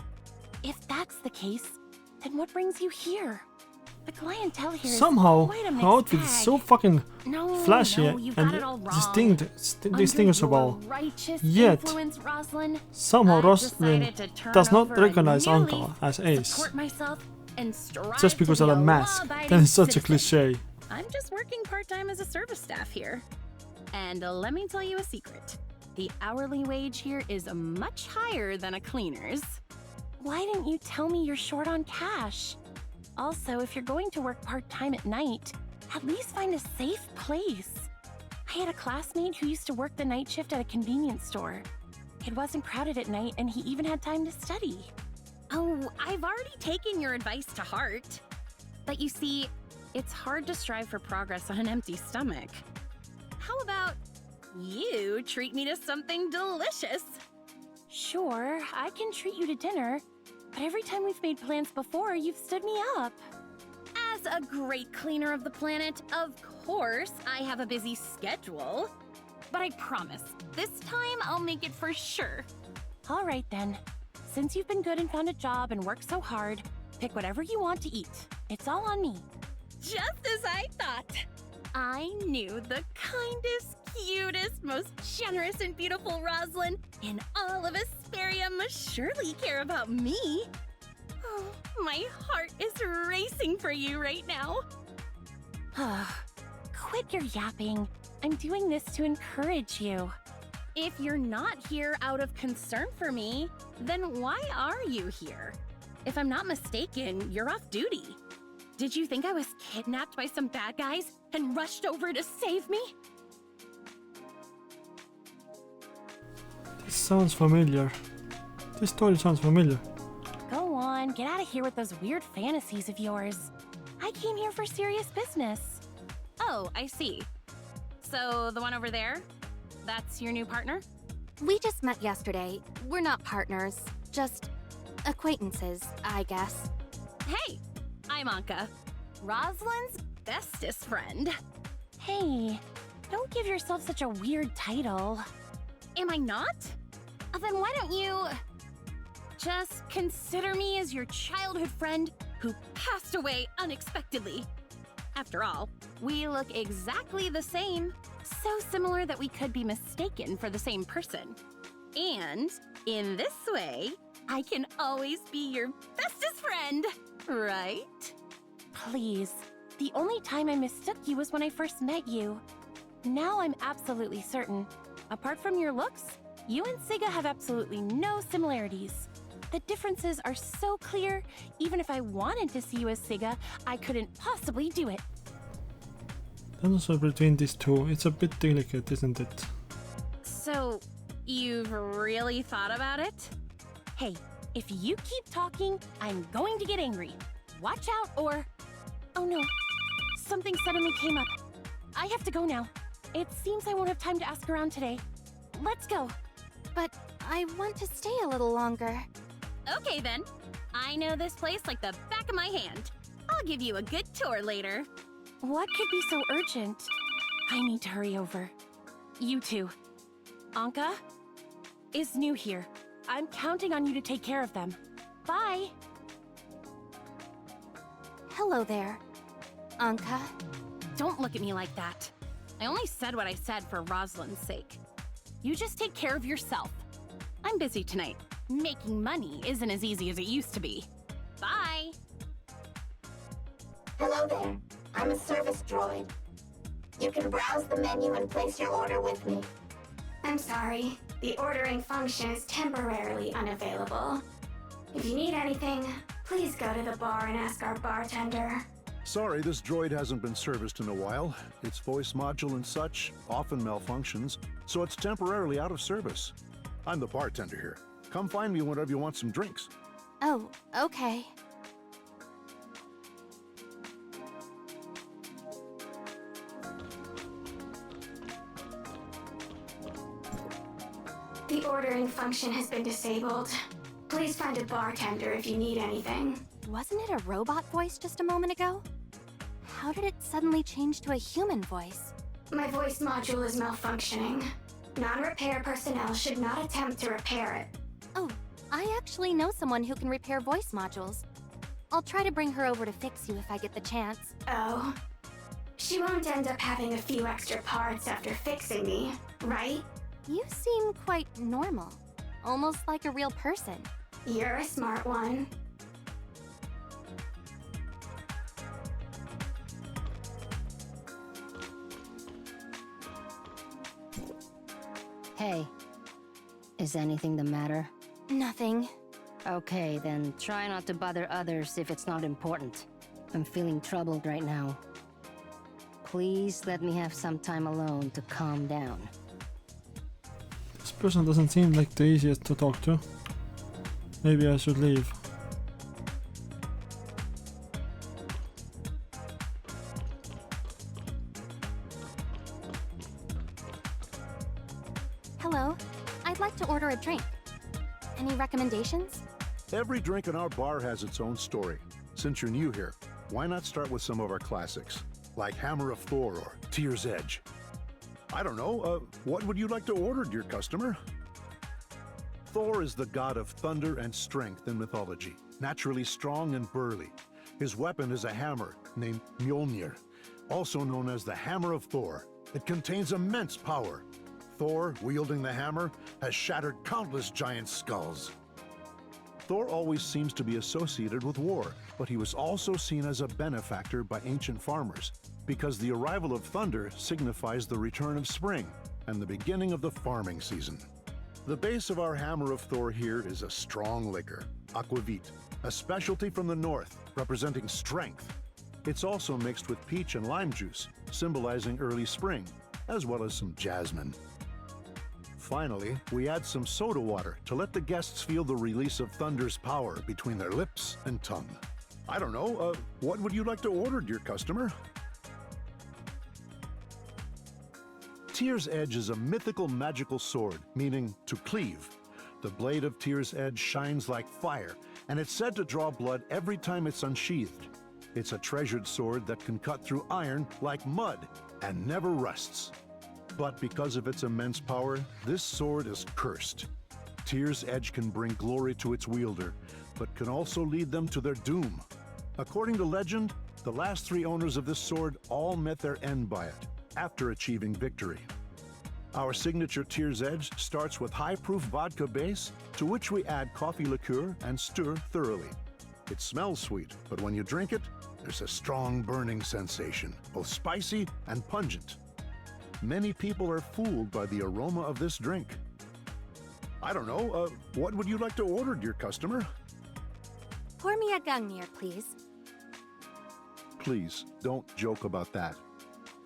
If that's the case, then what brings you here? The clientele here is Somehow, quite a her mixed outfit is bag. so fucking No, flashy you've got and it all wrong. distinguishable. Under your righteous Yet, influence, Rosalind, somehow I've Roslyn decided to turn does not over a recognize new Anka leaf, as Ace, support myself, and strive just because to of be the a mask. law-abiding That is such a citizen. cliche. I'm just working part-time as a service staff here. And let me tell you a secret. The hourly wage here is much higher than a cleaner's. Why didn't you tell me you're short on cash? Also, if you're going to work part-time at night, at least find a safe place. I had a classmate who used to work the night shift at a convenience store. It wasn't crowded at night, and he even had time to study. Oh, I've already taken your advice to heart. But you see, it's hard to strive for progress on an empty stomach. How about you treat me to something delicious? Sure, I can treat you to dinner, but every time we've made plans before, you've stood me up. As a great cleaner of the planet, of course, I have a busy schedule. But I promise, this time I'll make it for sure. All right then. Since you've been good and found a job and worked so hard, pick whatever you want to eat. It's all on me. Just as I thought. I knew the kindest, cutest, most generous and beautiful Rosalind in all of Asperia must surely care about me. Oh, my heart is racing for you right now. Quit your yapping. I'm doing this to encourage you. If you're not here out of concern for me, then why are you here? If I'm not mistaken, you're off duty. Did you think I was kidnapped by some bad guys and rushed over to save me? This sounds familiar. This story sounds familiar. Go on, get out of here with those weird fantasies of yours. I came here for serious business. Oh, I see. So the one over there, that's your new partner? We just met yesterday. We're not partners, just acquaintances, I guess. Hey, I'm Anka, Rosalind's bestest friend. Hey, don't give yourself such a weird title. Am I not? Then why don't you just consider me as your childhood friend who passed away unexpectedly? After all, we look exactly the same, so similar that we could be mistaken for the same person. And in this way, I can always be your bestest friend, right? Please, the only time I mistook you was when I first met you. Now I'm absolutely certain. Apart from your looks, you and Siga have absolutely no similarities. The differences are so clear, even if I wanted to see you as Siga, I couldn't possibly do it. Also between these two, it's a bit delicate, isn't it? So, you've really thought about it? Hey, if you keep talking, I'm going to get angry. Watch out or... Oh no, something suddenly came up. I have to go now. It seems I won't have time to ask around today. Let's go. But I want to stay a little longer. Okay then. I know this place like the back of my hand. I'll give you a good tour later. What could be so urgent? I need to hurry over. You too. Anka is new here. I'm counting on you to take care of them. Bye. Hello there, Anka. Don't look at me like that. I only said what I said for Rosalind's sake. You just take care of yourself. I'm busy tonight. Making money isn't as easy as it used to be. Bye! Hello there. I'm a service droid. You can browse the menu and place your order with me. I'm sorry. The ordering function is temporarily unavailable. If you need anything, please go to the bar and ask our bartender. Sorry, this droid hasn't been serviced in a while. Its voice module and such often malfunctions, so it's temporarily out of service. I'm the bartender here. Come find me whenever you want some drinks. Oh, okay. The ordering function has been disabled. Please find a bartender if you need anything. Wasn't it a robot voice just a moment ago? How did it suddenly change to a human voice? My voice module is malfunctioning. Non-repair personnel should not attempt to repair it. Oh, I actually know someone who can repair voice modules. I'll try to bring her over to fix you if I get the chance. Oh. She won't end up having a few extra parts after fixing me, right? You seem quite normal. Almost like a real person. You're a smart one. Hey, is anything the matter? Nothing. Okay, then try not to bother others if it's not important. I'm feeling troubled right now. Please let me have some time alone to calm down. This person doesn't seem like the easiest to talk to. Maybe I should leave. Hello. I'd like to order a drink. Any recommendations? Every drink in our bar has its own story. Since you're new here, why not start with some of our classics, like Hammer of Thor or Tear's Edge? I don't know, what would you like to order, dear customer? Thor is the god of thunder and strength in mythology, naturally strong and burly. His weapon is a hammer named Mjolnir, also known as the Hammer of Thor. It contains immense power. Thor, wielding the hammer, has shattered countless giant skulls. Thor always seems to be associated with war, but he was also seen as a benefactor by ancient farmers, because the arrival of thunder signifies the return of spring and the beginning of the farming season. The base of our Hammer of Thor here is a strong liquor, aquavit, a specialty from the north, representing strength. It's also mixed with peach and lime juice, symbolizing early spring, as well as some jasmine. Finally, we add some soda water to let the guests feel the release of thunder's power between their lips and tongue. I don't know, what would you like to order, dear customer? Tear's Edge is a mythical magical sword, meaning to cleave. The blade of Tear's Edge shines like fire, and it's said to draw blood every time it's unsheathed. It's a treasured sword that can cut through iron like mud and never rusts. But because of its immense power, this sword is cursed. Tear's Edge can bring glory to its wielder, but can also lead them to their doom. According to legend, the last three owners of this sword all met their end by it, after achieving victory. Our signature Tear's Edge starts with high-proof vodka base, to which we add coffee liqueur and stir thoroughly. It smells sweet, but when you drink it, there's a strong burning sensation, both spicy and pungent. Many people are fooled by the aroma of this drink. I don't know, what would you like to order, dear customer? Pour me a Gungnir, please. Please, don't joke about that.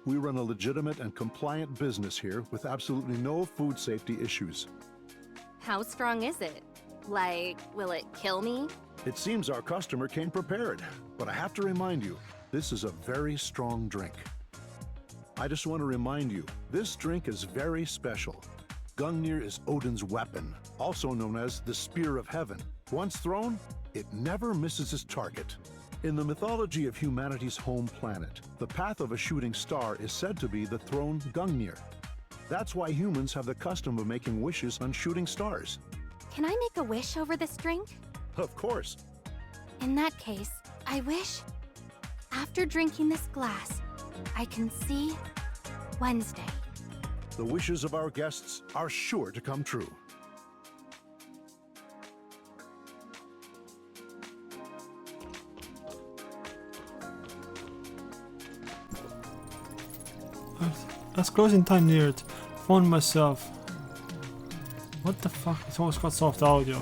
We run a legitimate and compliant business here with absolutely no food safety issues. How strong is it? Like, will it kill me? It seems our customer came prepared, but I have to remind you, this is a very strong drink. I just want to remind you, this drink is very special. Gungnir is Odin's weapon, also known as the Spear of Heaven. Once thrown, it never misses its target. In the mythology of humanity's home planet, the path of a shooting star is said to be the thrown Gungnir. That's why humans have the custom of making wishes on shooting stars. Can I make a wish over this drink? Of course. In that case, I wish, after drinking this glass, I can see Wednesday. The wishes of our guests are sure to come true. As closing time neared, found myself. What the fuck? It's always got soft audio.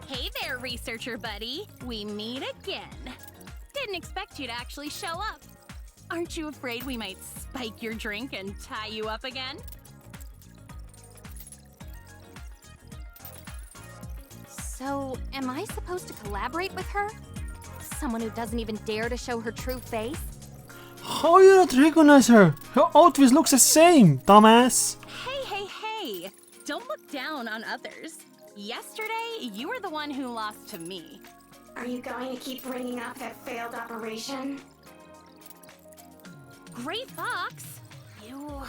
Hey there, researcher buddy. We meet again. Didn't expect you to actually show up. Aren't you afraid we might spike your drink and tie you up again? So, am I supposed to collaborate with her? Someone who doesn't even dare to show her true face? How you not recognize her? Her outfit looks the same, dumbass! Hey, hey, hey! Don't look down on others. Yesterday, you were the one who lost to me. Are you going to keep bringing up that failed operation? Gray Fox? You...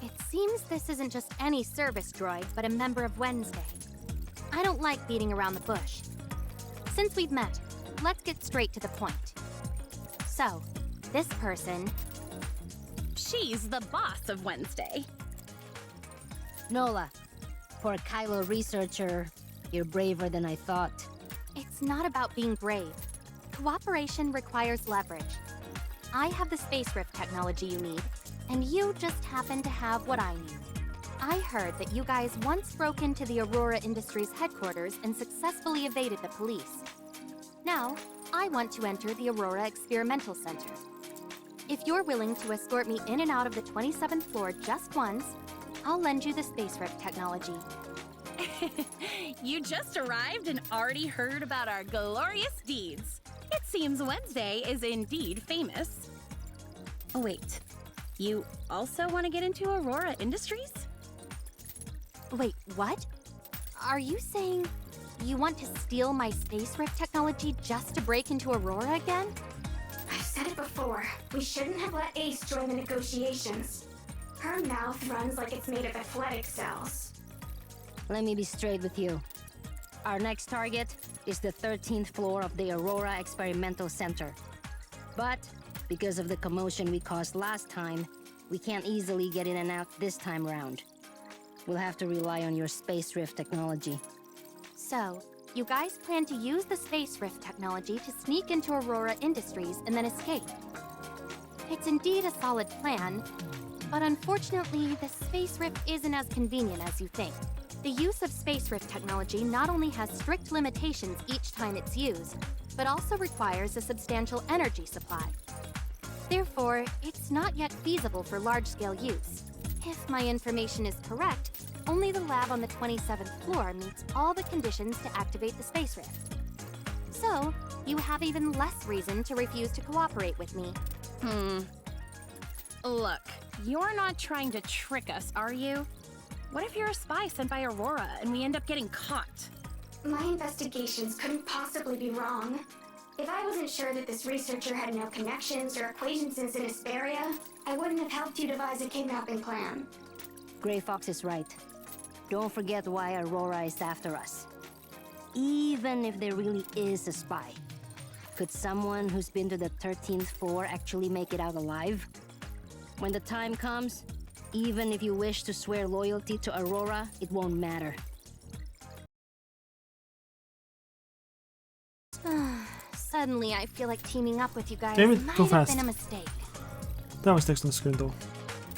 It seems this isn't just any service droid, but a member of Wednesday. I don't like beating around the bush. Since we've met, let's get straight to the point. So, this person... She's the boss of Wednesday. Nola, for a Kylo researcher, you're braver than I thought. It's not about being brave. Cooperation requires leverage. I have the space rift technology you need, and you just happen to have what I need. I heard that you guys once broke into the Aurora Industries headquarters and successfully evaded the police. Now, I want to enter the Aurora Experimental Center. If you're willing to escort me in and out of the 27th floor just once, I'll lend you the space rift technology. You just arrived and already heard about our glorious deeds. It seems Wednesday is indeed famous. Oh wait, you also want to get into Aurora Industries? Wait, what? Are you saying you want to steal my space rift technology just to break into Aurora again? I've said it before. We shouldn't have let Ace join the negotiations. Her mouth runs like it's made of athletic cells. Let me be straight with you. Our next target is the 13th floor of the Aurora Experimental Center. But, because of the commotion we caused last time, we can't easily get in and out this time around. We'll have to rely on your space rift technology. So, you guys plan to use the space rift technology to sneak into Aurora Industries and then escape. It's indeed a solid plan, but unfortunately, the space rift isn't as convenient as you think. The use of space rift technology not only has strict limitations each time it's used, but also requires a substantial energy supply. Therefore, it's not yet feasible for large-scale use. If my information is correct, only the lab on the 27th floor meets all the conditions to activate the space rift. So, you have even less reason to refuse to cooperate with me. Look, you're not trying to trick us, are you? What if you're a spy sent by Aurora and we end up getting caught? My investigations couldn't possibly be wrong. If I wasn't sure that this researcher had no connections or acquaintances in Hesperia, I wouldn't have helped you devise a kidnapping plan. Gray Fox is right. Don't forget why Aurora is after us. Even if there really is a spy, could someone who's been to the 13th floor actually make it out alive? When the time comes, even if you wish to swear loyalty to Aurora, it won't matter. Suddenly, I feel like teaming up with you guys Damn it, might too have fast. been a mistake. That was text on the screen though.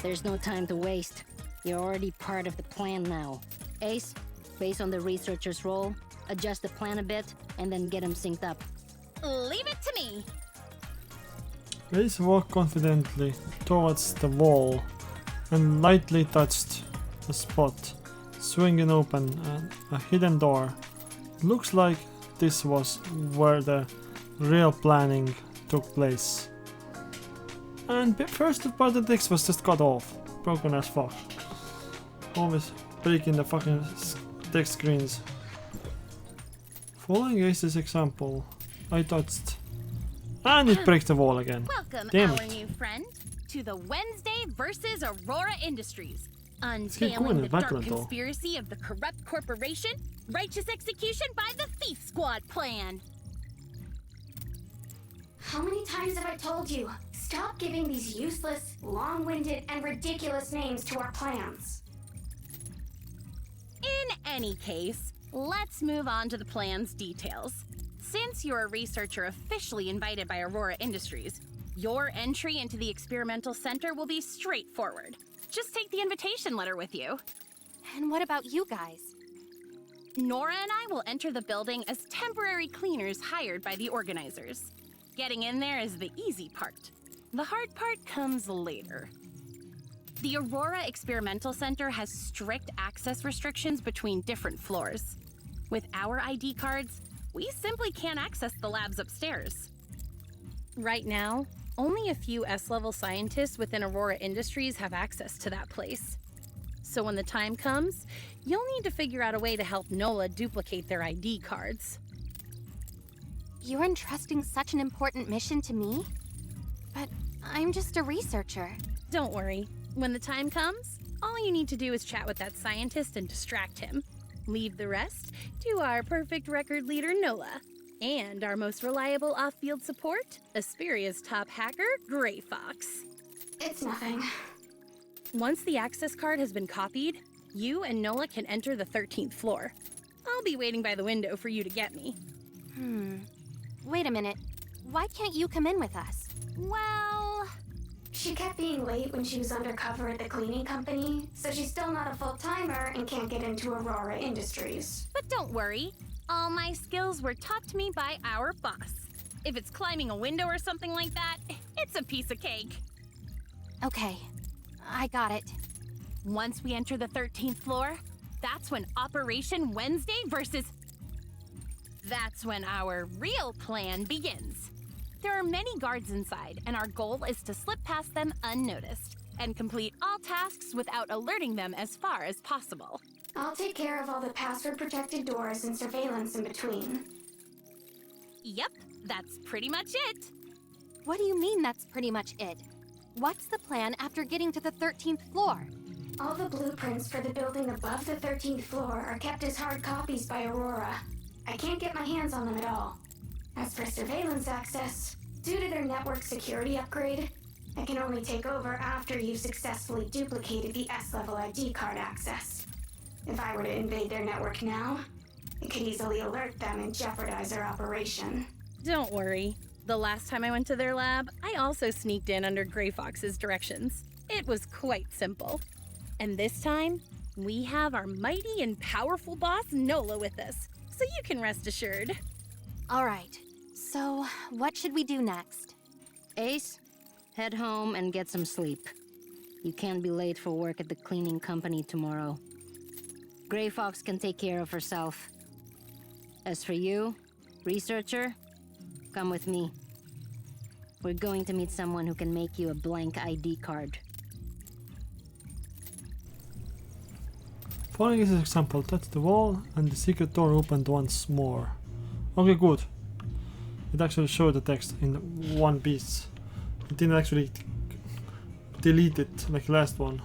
There's no time to waste. You're already part of the plan now. Ace, based on the researcher's role, adjust the plan a bit, and then get him synced up. Leave it to me! Ace walked confidently towards the wall and lightly touched a spot, swinging open a hidden door. Looks like this was where the real planning took place. And first part of the text was just cut off. Broken as fuck. Always breaking the fucking text screens. Following Ace's example, I touched and it breaks the wall again. Welcome, Damn our it. new friend, to the Wednesday versus Aurora Industries. getting cool in Unveiling the the dark background, though. conspiracy of the corrupt corporation, righteous execution by the Thief Squad plan. How many times have I told you? Stop giving these useless, long-winded, and ridiculous names to our plans. In any case, let's move on to the plan's details. Since you're a researcher officially invited by Aurora Industries, your entry into the experimental center will be straightforward. Just take the invitation letter with you. And what about you guys? Nora and I will enter the building as temporary cleaners hired by the organizers. Getting in there is the easy part. The hard part comes later. The Aurora Experimental Center has strict access restrictions between different floors. With our ID cards, we simply can't access the labs upstairs. Right now, only a few S-level scientists within Aurora Industries have access to that place. So when the time comes, you'll need to figure out a way to help Nola duplicate their ID cards. You're entrusting such an important mission to me? But I'm just a researcher. Don't worry. When the time comes, all you need to do is chat with that scientist and distract him. Leave the rest to our perfect record leader, Nola. And our most reliable off-field support, Asperia's top hacker, Gray Fox. It's nothing. Once the access card has been copied, you and Nola can enter the 13th floor. I'll be waiting by the window for you to get me. Wait a minute. Why can't you come in with us? Well... She kept being late when she was undercover at the cleaning company, so she's still not a full-timer and can't get into Aurora Industries. But don't worry. All my skills were taught to me by our boss. If it's climbing a window or something like that, it's a piece of cake. Okay, I got it. Once we enter the 13th floor, that's when Operation Wednesday versus... That's when our real plan begins. There are many guards inside, and our goal is to slip past them unnoticed and complete all tasks without alerting them as far as possible. I'll take care of all the password-protected doors and surveillance in between. Yep, that's pretty much it. What do you mean that's pretty much it? What's the plan after getting to the 13th floor? All the blueprints for the building above the 13th floor are kept as hard copies by Aurora. I can't get my hands on them at all. As for surveillance access, due to their network security upgrade, I can only take over after you've successfully duplicated the S-level ID card access. If I were to invade their network now, it could easily alert them and jeopardize their operation. Don't worry. The last time I went to their lab, I also sneaked in under Gray Fox's directions. It was quite simple. And this time, we have our mighty and powerful boss Nola with us, so you can rest assured. All right, so what should we do next? Ace, head home and get some sleep. You can't be late for work at the cleaning company tomorrow. Gray Fox can take care of herself. As for you, researcher, come with me. We're going to meet someone who can make you a blank ID card. Following this example, touch the wall and the secret door opened once more. Okay, good. It actually showed the text in one piece. It didn't actually delete it like the last one.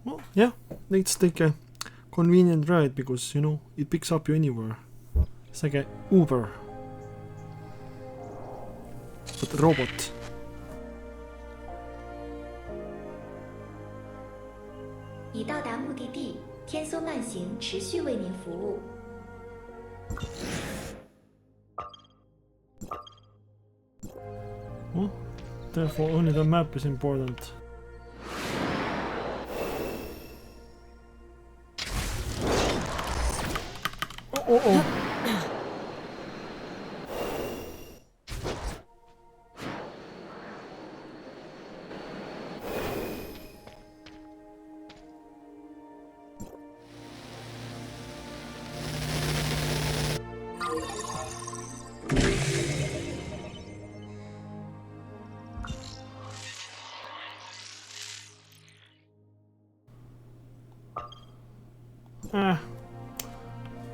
Well, yeah, let's take a convenient ride because, you know, it picks up you anywhere. It's like a Uber. But a robot. 已到达目的地，天梭慢行持续为您服务。 Well, therefore only the map is important. Oh.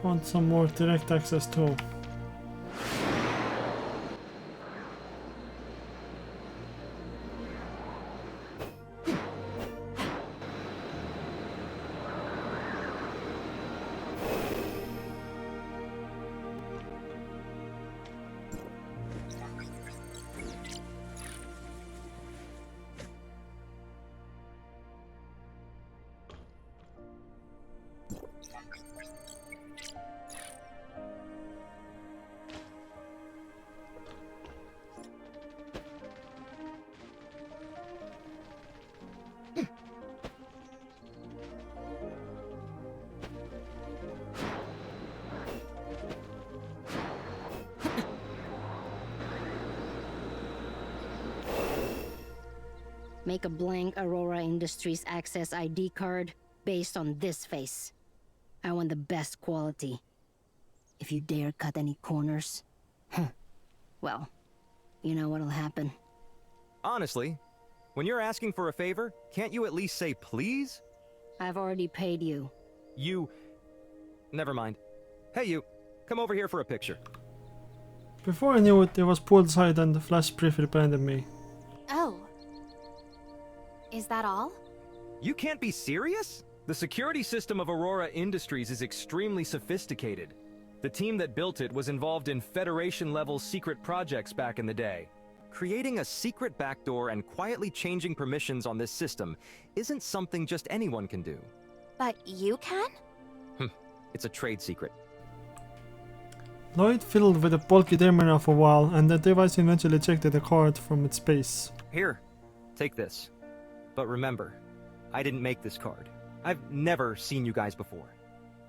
Want some more direct access too. Make a blank Aurora Industries Access ID card based on this face. I want the best quality. If you dare cut any corners, well, you know what'll happen. Honestly, when you're asking for a favor, can't you at least say please? I've already paid you. You... Never mind. Hey you, come over here for a picture. Before I knew it, it was poolside and Flash briefly blinded me. Oh. Is that all? You can't be serious? The security system of Aurora Industries is extremely sophisticated. The team that built it was involved in Federation-level secret projects back in the day. Creating a secret backdoor and quietly changing permissions on this system isn't something just anyone can do. But you can? It's a trade secret. Lloyd fiddled with the bulky terminal for a while, and the device eventually ejected the card from its base. Here, take this. But remember, I didn't make this card. I've never seen you guys before.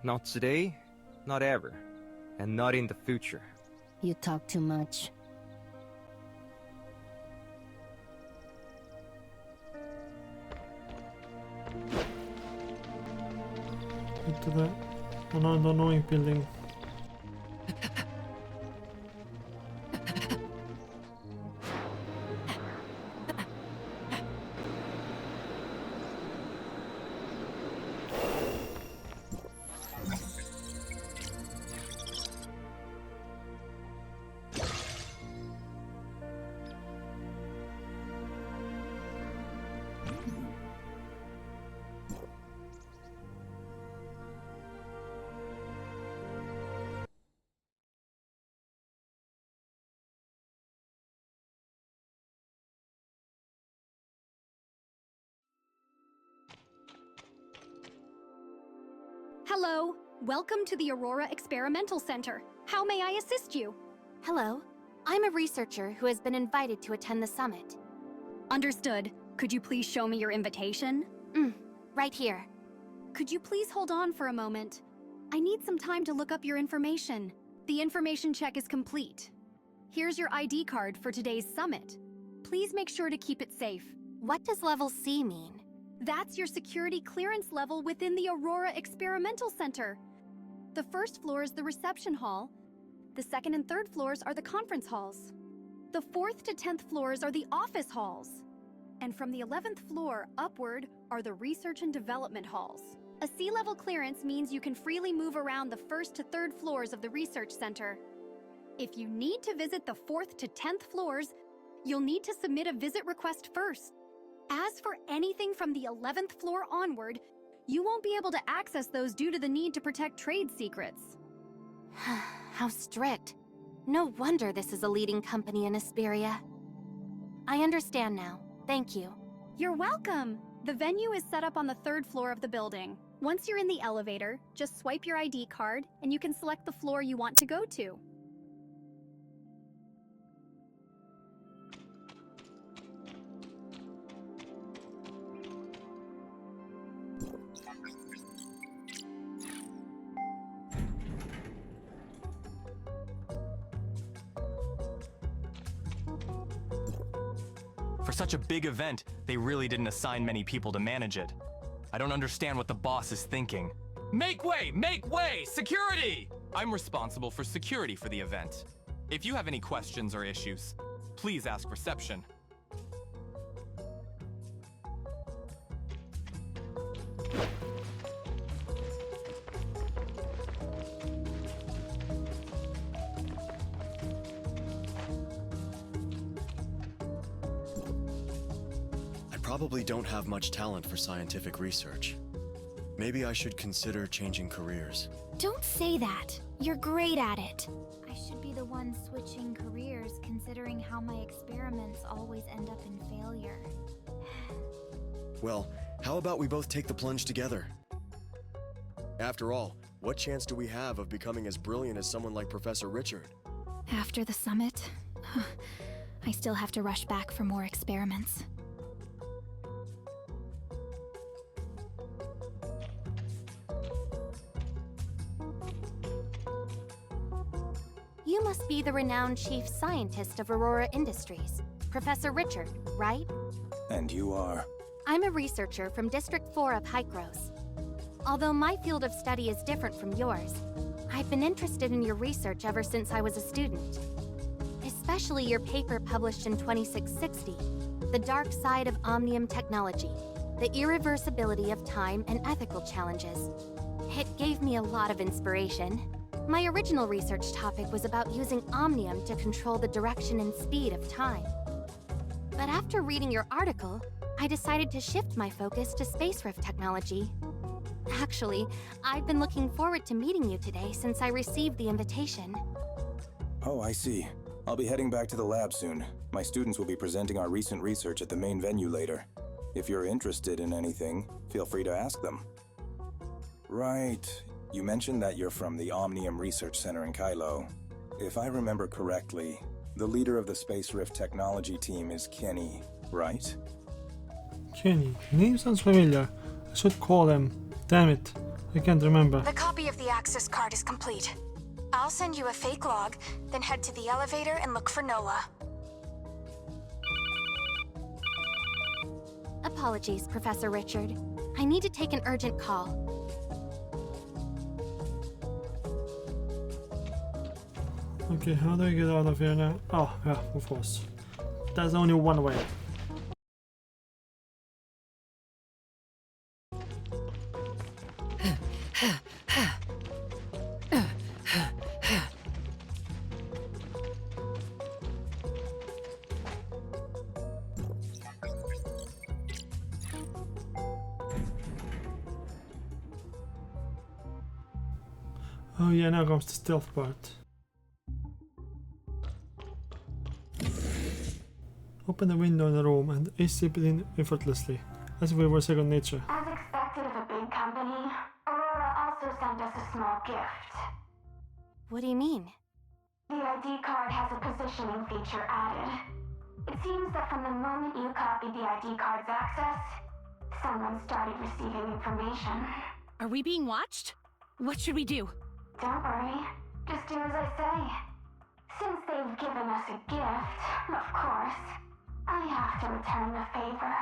Not today, not ever, and not in the future. You talk too much. Into the annoying building. Hello. Welcome to the Aurora Experimental Center. How may I assist you? Hello. I'm a researcher who has been invited to attend the summit. Understood. Could you please show me your invitation? Right here. Could you please hold on for a moment? I need some time to look up your information. The information check is complete. Here's your ID card for today's summit. Please make sure to keep it safe. What does level C mean? That's your security clearance level within the Aurora Experimental Center. The first floor is the reception hall. The second and third floors are the conference halls. The 4th to 10th floors are the office halls. And from the 11th floor upward are the research and development halls. A C-level clearance means you can freely move around the 1st to 3rd floors of the research center. If you need to visit the 4th to 10th floors, you'll need to submit a visit request first. As for anything from the 11th floor onward, you won't be able to access those due to the need to protect trade secrets. How strict. No wonder this is a leading company in Asperia. I understand now. Thank you. You're welcome. The venue is set up on the 3rd floor of the building. Once you're in the elevator, just swipe your ID card and you can select the floor you want to go to. For such a big event, they really didn't assign many people to manage it. I don't understand what the boss is thinking. Make way! Make way! Security! I'm responsible for security for the event. If you have any questions or issues, please ask reception. Probably don't have much talent for scientific research. Maybe I should consider changing careers. Don't say that. You're great at it. I should be the one switching careers, considering how my experiments always end up in failure. Well, how about we both take the plunge together? After all, what chance do we have of becoming as brilliant as someone like Professor Richard? After the summit, I still have to rush back for more experiments. You must be the renowned chief scientist of Aurora Industries, Professor Richard, right? And you are? I'm a researcher from District 4 of Hykros. Although my field of study is different from yours, I've been interested in your research ever since I was a student. Especially your paper published in 2660, The Dark Side of Omnium Technology, The Irreversibility of Time and Ethical Challenges. It gave me a lot of inspiration. My original research topic was about using Omnium to control the direction and speed of time. But after reading your article, I decided to shift my focus to space rift technology. Actually, I've been looking forward to meeting you today since I received the invitation. Oh, I see. I'll be heading back to the lab soon. My students will be presenting our recent research at the main venue later. If you're interested in anything, feel free to ask them. Right. You mentioned that you're from the Omnium Research Center in Kylo. If I remember correctly, the leader of the Space Rift Technology team is Kenny, right? Kenny. Name sounds familiar. I should call him. Damn it. I can't remember. The copy of the access card is complete. I'll send you a fake log, then head to the elevator and look for Nola. Apologies, Professor Richard. I need to take an urgent call. Okay, how do I get out of here now? Oh, yeah, of course. There's only one way. Oh yeah, now comes the stealth part. Open the window in the room and Ace slipped in effortlessly, as if it were second nature. As expected of a big company, Aurora also sent us a small gift. What do you mean? The ID card has a positioning feature added. It seems that from the moment you copied the ID card's access, someone started receiving information. Are we being watched? What should we do? Don't worry, just do as I say. Since they've given us a gift, of course, I have to return the favor.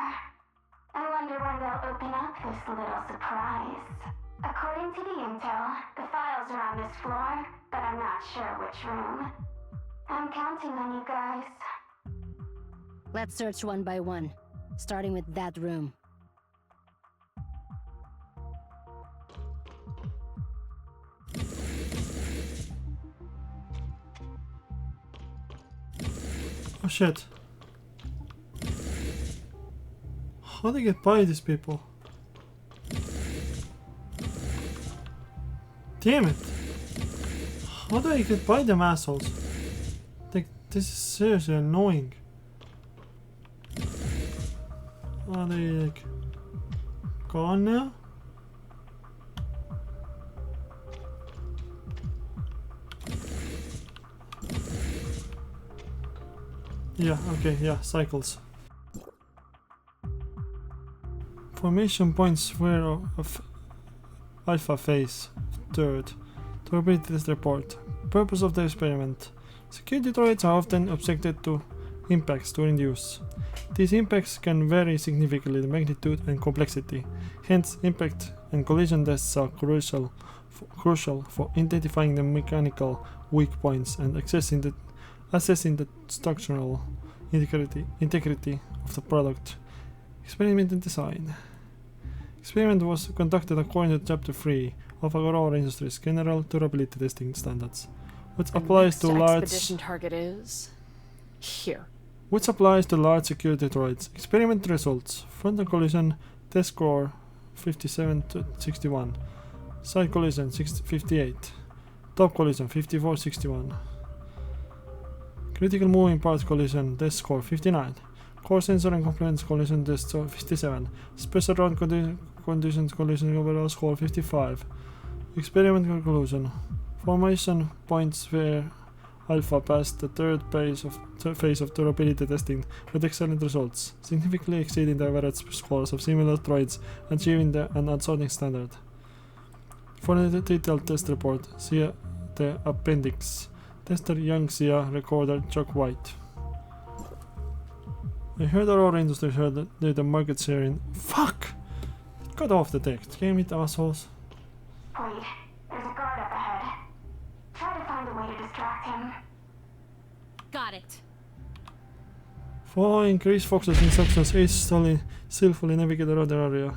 I wonder when they'll open up this little surprise. According to the intel, the files are on this floor, but I'm not sure which room. I'm counting on you guys. Let's search one by one, starting with that room. Oh shit. How do I get by these people? Damn it! How do I get by them assholes? Like, this is seriously annoying. Are they like gone now? Yeah, okay, yeah, cycles. Formation points were of alpha phase, third. To repeat this report. Purpose of the experiment. Security droids are often subjected to impacts during use. These impacts can vary significantly in magnitude and complexity. Hence, impact and collision tests are crucial for identifying the mechanical weak points and assessing the structural integrity of the product. Experiment and design. Experiment was conducted according to Chapter 3 of Aurora Industries General Durability Testing Standards, which applies to large expedition target is here. Which applies to large security droids. Experiment results: frontal collision test score 57 to 61, side collision 58, top collision 54-61. Critical moving parts collision test score 59. Core sensor and components collision test score 57. Special round conditions collision overall score 55. Experiment conclusion. Formation points where Alpha passed the third phase of durability testing with excellent results, significantly exceeding the average scores of similar droids, achieving an outstanding standard. For a detailed test report, see the appendix. Tester Young Xia, recorder Chuck White. I heard Aurora Industries heard that they're the market share in. Fuck! Got off the text. Damn it, assholes. Wait, there's a guard up ahead. Try to find a way to distract him. Got it. Following Chris Fox's instructions, Ace skillfully navigate around the area.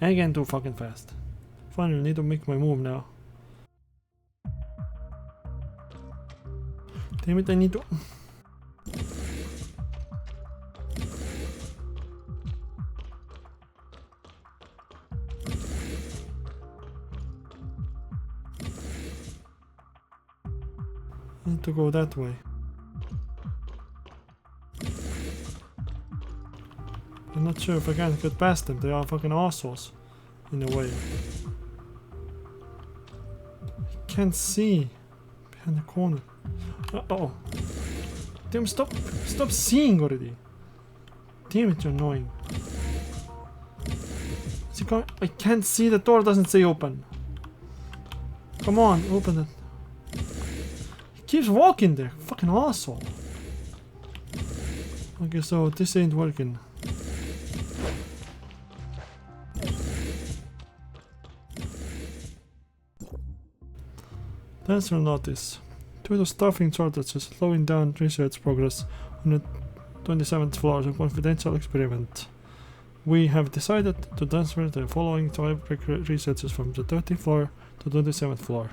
Again, too fucking fast. Finally, need to make my move now. Damn it, I need to. I need to go that way. I'm not sure if I can get past them. They are fucking assholes in a way. I can't see behind the corner. Uh-oh. Damn, stop seeing already. Damn it, you're annoying. Is he coming? I can't see, the door doesn't say open. Come on, open it. He keeps walking there, fucking asshole. Okay, so this ain't working. Dancer notice. Due to staffing shortages slowing down research progress on the 27th floor of a confidential experiment, we have decided to transfer the following 5 researchers from the 30th floor to 27th floor.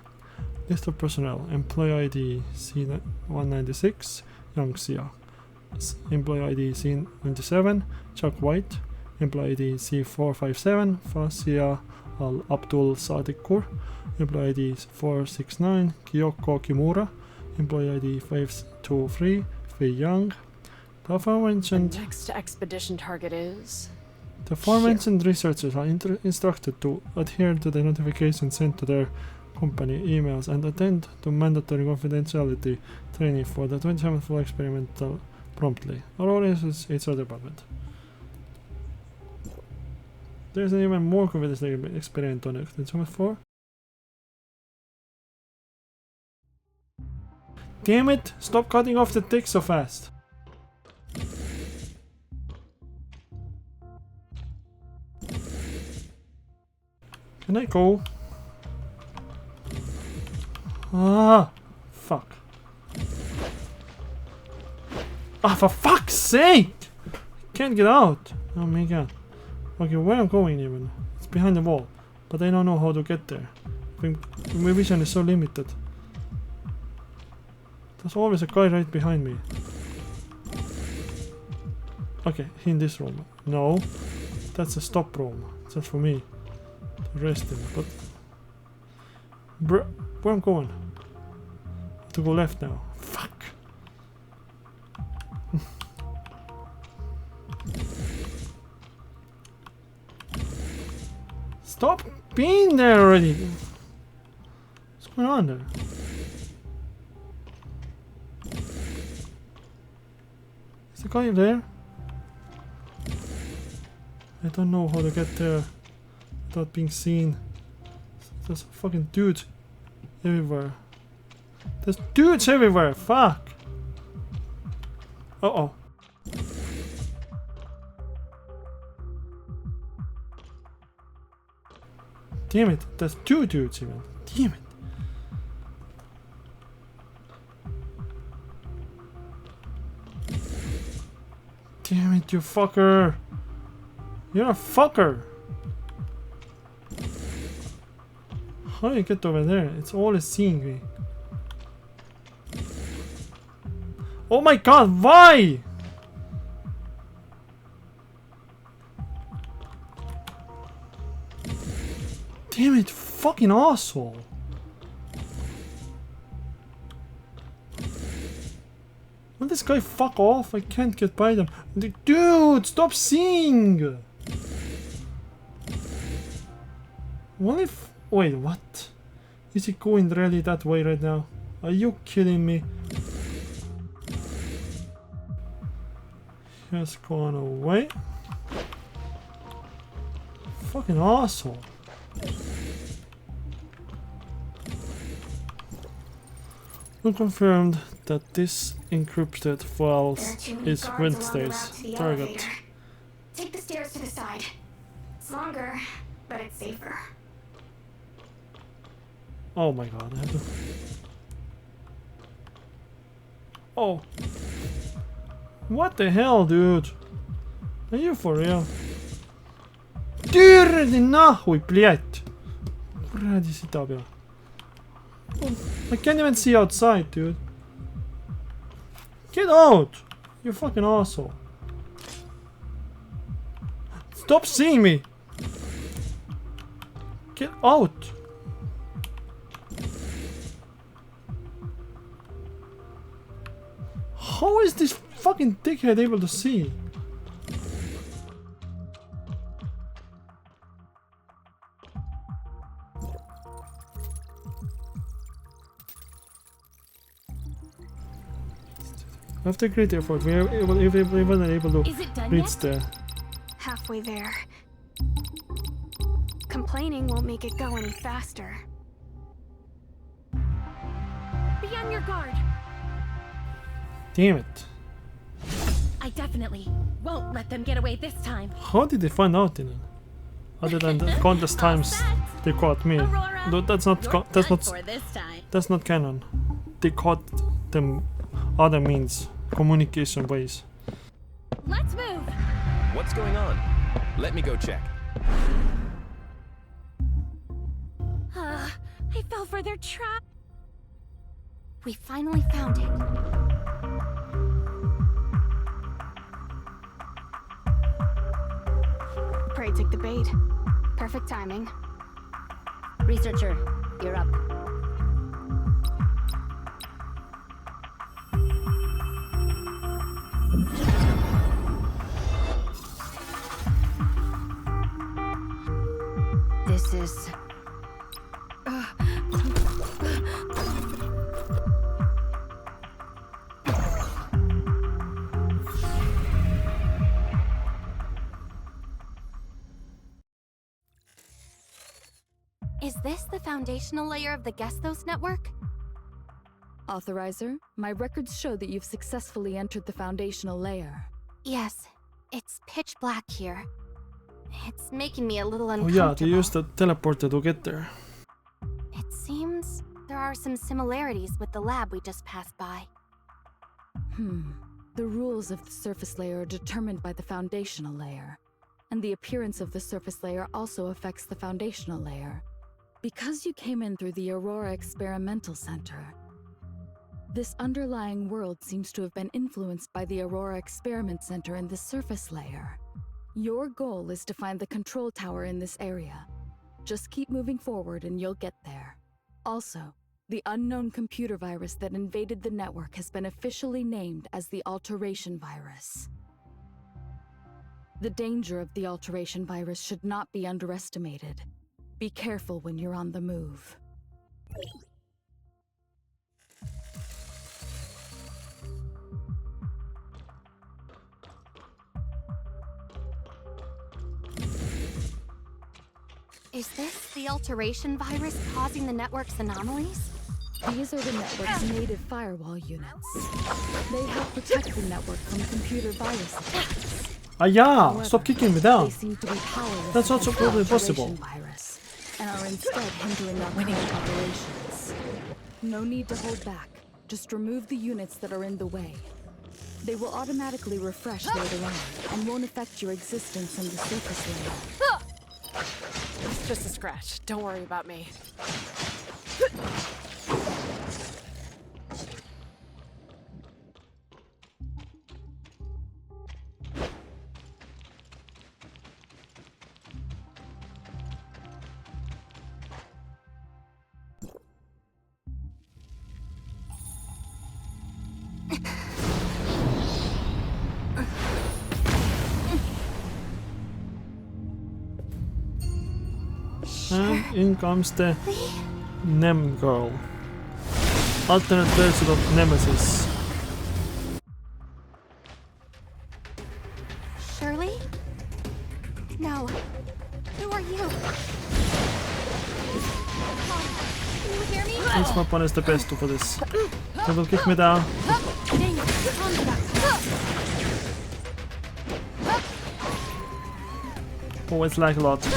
List of personnel: Employee ID C196, Young Sia. Employee ID C97, Chuck White. Employee ID C457, Fasia Al Abdul Sadikur. Employee ID 469, Kyoko Kimura. Employee ID 523, Fei Yang. The aforementioned Next expedition target is... The aforementioned researchers are instructed to adhere to the notifications sent to their company emails and attend to mandatory confidentiality training for the 27th floor experimental promptly. Aurora is HR department. There's an even more confidential experiment on the 27th floor. Damn it! Stop cutting off the text so fast! Can I go? Ah! Fuck. Ah, for fuck's sake! Can't get out! Oh my god. Okay, where I'm going even? It's behind the wall. But I don't know how to get there. My vision is so limited. There's always a guy right behind me. Okay, in this room. No. That's a stop room. It's just for me to rest in. But where I'm going? I have to go left now. Fuck. Stop being there already. What's going on there? Is the guy there? I don't know how to get there without being seen. There's fucking dudes everywhere. There's dudes everywhere! Fuck! Uh-oh. Damn it, there's 2 dudes even. Damn it. Damn it, you fucker! You're a fucker! How do you get over there? It's always seeing me. Oh my god, why? Damn it, fucking asshole! Will this guy fuck off? I can't get by them. Dude, stop seeing! What if... Wait, what? Is he going really that way right now? Are you kidding me? He has gone away. Fucking asshole. Unconfirmed. that this encrypted files There are too many is guards along the Wednesday's route to the target. elevator. Take the stairs to the side. It's longer, but it's safer. Oh my god, I have to... Oh. What the hell, dude? Are you for real? Иди нахуй, блядь! Ради себя. I can't even see outside, dude. Get out! You fucking asshole. Stop seeing me! Get out! How is this fucking dickhead able to see? After great effort, we are able to Is it done reach yet? there. Halfway there. Complaining won't make it go any faster. Be on your guard. Damn it. I definitely won't let them get away this time. How did they find out in it? Other than the countless times they caught me. No, that's not that's not canon. They caught them other means, communication ways. Let's move. What's going on? Let me go check. I fell for their trap. We finally found it. Prey took the bait. Perfect timing. Researcher, you're up. This is... Is this the foundational layer of the Gestos network? Authorizer, my records show that you've successfully entered the foundational layer. Yes, it's pitch black here. It's making me a little Oh uncomfortable. yeah, they used the teleporter to get there. It seems there are some similarities with the lab we just passed by. The rules of the surface layer are determined by the foundational layer, and the appearance of the surface layer also affects the foundational layer. Because you came in through the Aurora Experimental Center, this underlying world seems to have been influenced by the Aurora Experiment Center in the surface layer. Your goal is to find the control tower in this area. Just keep moving forward and you'll get there. Also, the unknown computer virus that invaded the network has been officially named as the Alteration Virus. The danger of the Alteration Virus should not be underestimated. Be careful when you're on the move. Is this the alteration virus causing the network's anomalies? These are the network's native firewall units. They help protect the network from computer viruses. Ah yeah, stop kicking me down. They seem to be powerless. That's also against the probably Alteration possible. Virus, and are instead hindering our current operations. No need to hold back. Just remove the units that are in the way. They will automatically refresh later on, and won't affect your existence in the surface layer. It's just a scratch. Don't worry about me. And in comes the Nem girl. Alternate version of Nemesis. Shirley? No. Who are you? Can you hear me? Which weapon is the best for this? They will kick me down. Oh, it's like a lot. See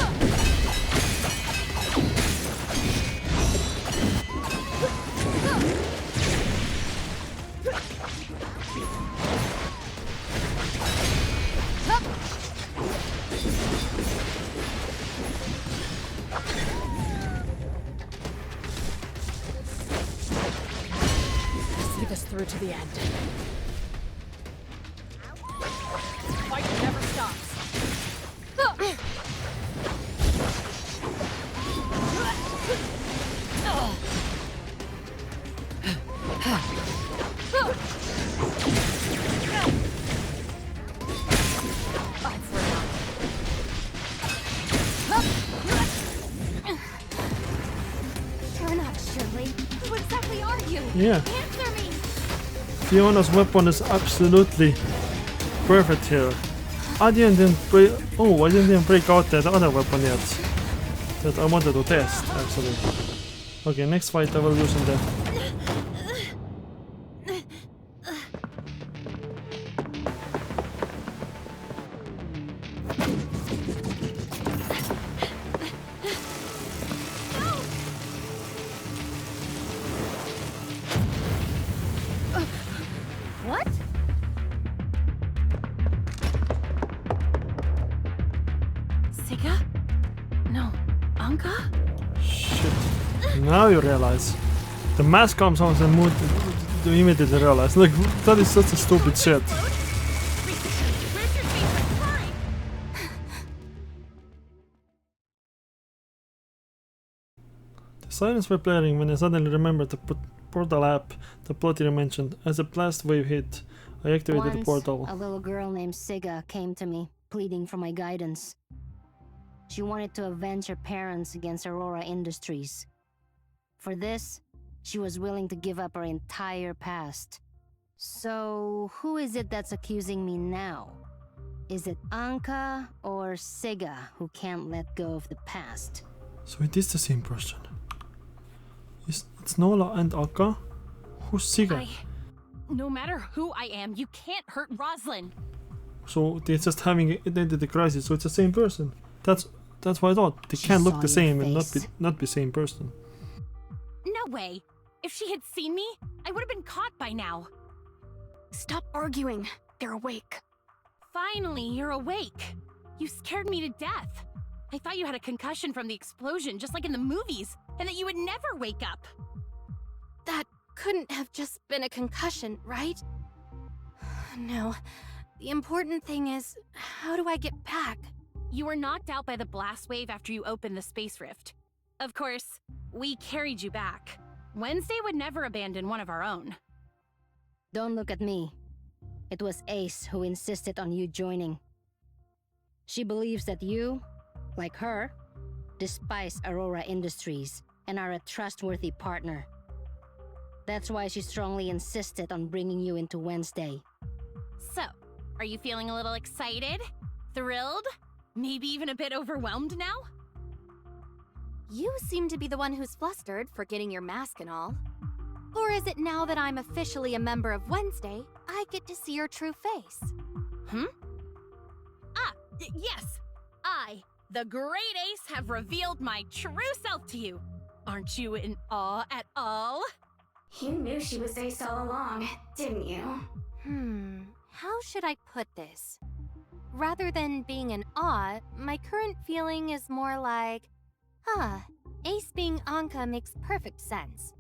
this through to the end. Fight never stops. Turn up, Shirley. Who exactly are you? Yeah. Answer me! Fiona's weapon is absolutely perfect here. I didn't even break out that other weapon yet. That I wanted to test, actually. Okay, next fight I will use in that. What? Siga? No, Anka? Shit. Now you realize. The mask comes on and mood to immediately realize. Like, that is such a stupid shit. The sirens were blaring when I suddenly remembered the portal app that Bloody mentioned. As a blast wave hit, I activated the Once, portal. a little girl named Siga came to me, pleading for my guidance. She wanted to avenge her parents against Aurora Industries. For this, she was willing to give up her entire past. So, who is it that's accusing me now? Is it Anka or Siga who can't let go of the past? So it is the same person. It's Nola and Anka? Who's Siga? No matter who I am, you can't hurt Roslyn. So they're just having an identity crisis, so it's the same person. That's what I thought. They can't look the same and not be same person. No way. If she had seen me, I would have been caught by now. Stop arguing. They're awake. Finally, you're awake. You scared me to death. I thought you had a concussion from the explosion, just like in the movies, and that you would never wake up. That couldn't have just been a concussion, right? No. The important thing is, how do I get back? You were knocked out by the blast wave after you opened the space rift. Of course, we carried you back. Wednesday would never abandon one of our own. Don't look at me. It was Ace who insisted on you joining. She believes that you, like her, despise Aurora Industries and are a trustworthy partner. That's why she strongly insisted on bringing you into Wednesday. So, are you feeling a little excited? Thrilled? Maybe even a bit overwhelmed now? You seem to be the one who's flustered for getting your mask and all. Or is it now that I'm officially a member of Wednesday, I get to see your true face? Yes! I, the Great Ace, have revealed my true self to you. Aren't you in awe at all? You knew she was Ace all along, didn't you? How should I put this? Rather than being in awe, my current feeling is more like, Ace being Anka makes perfect sense.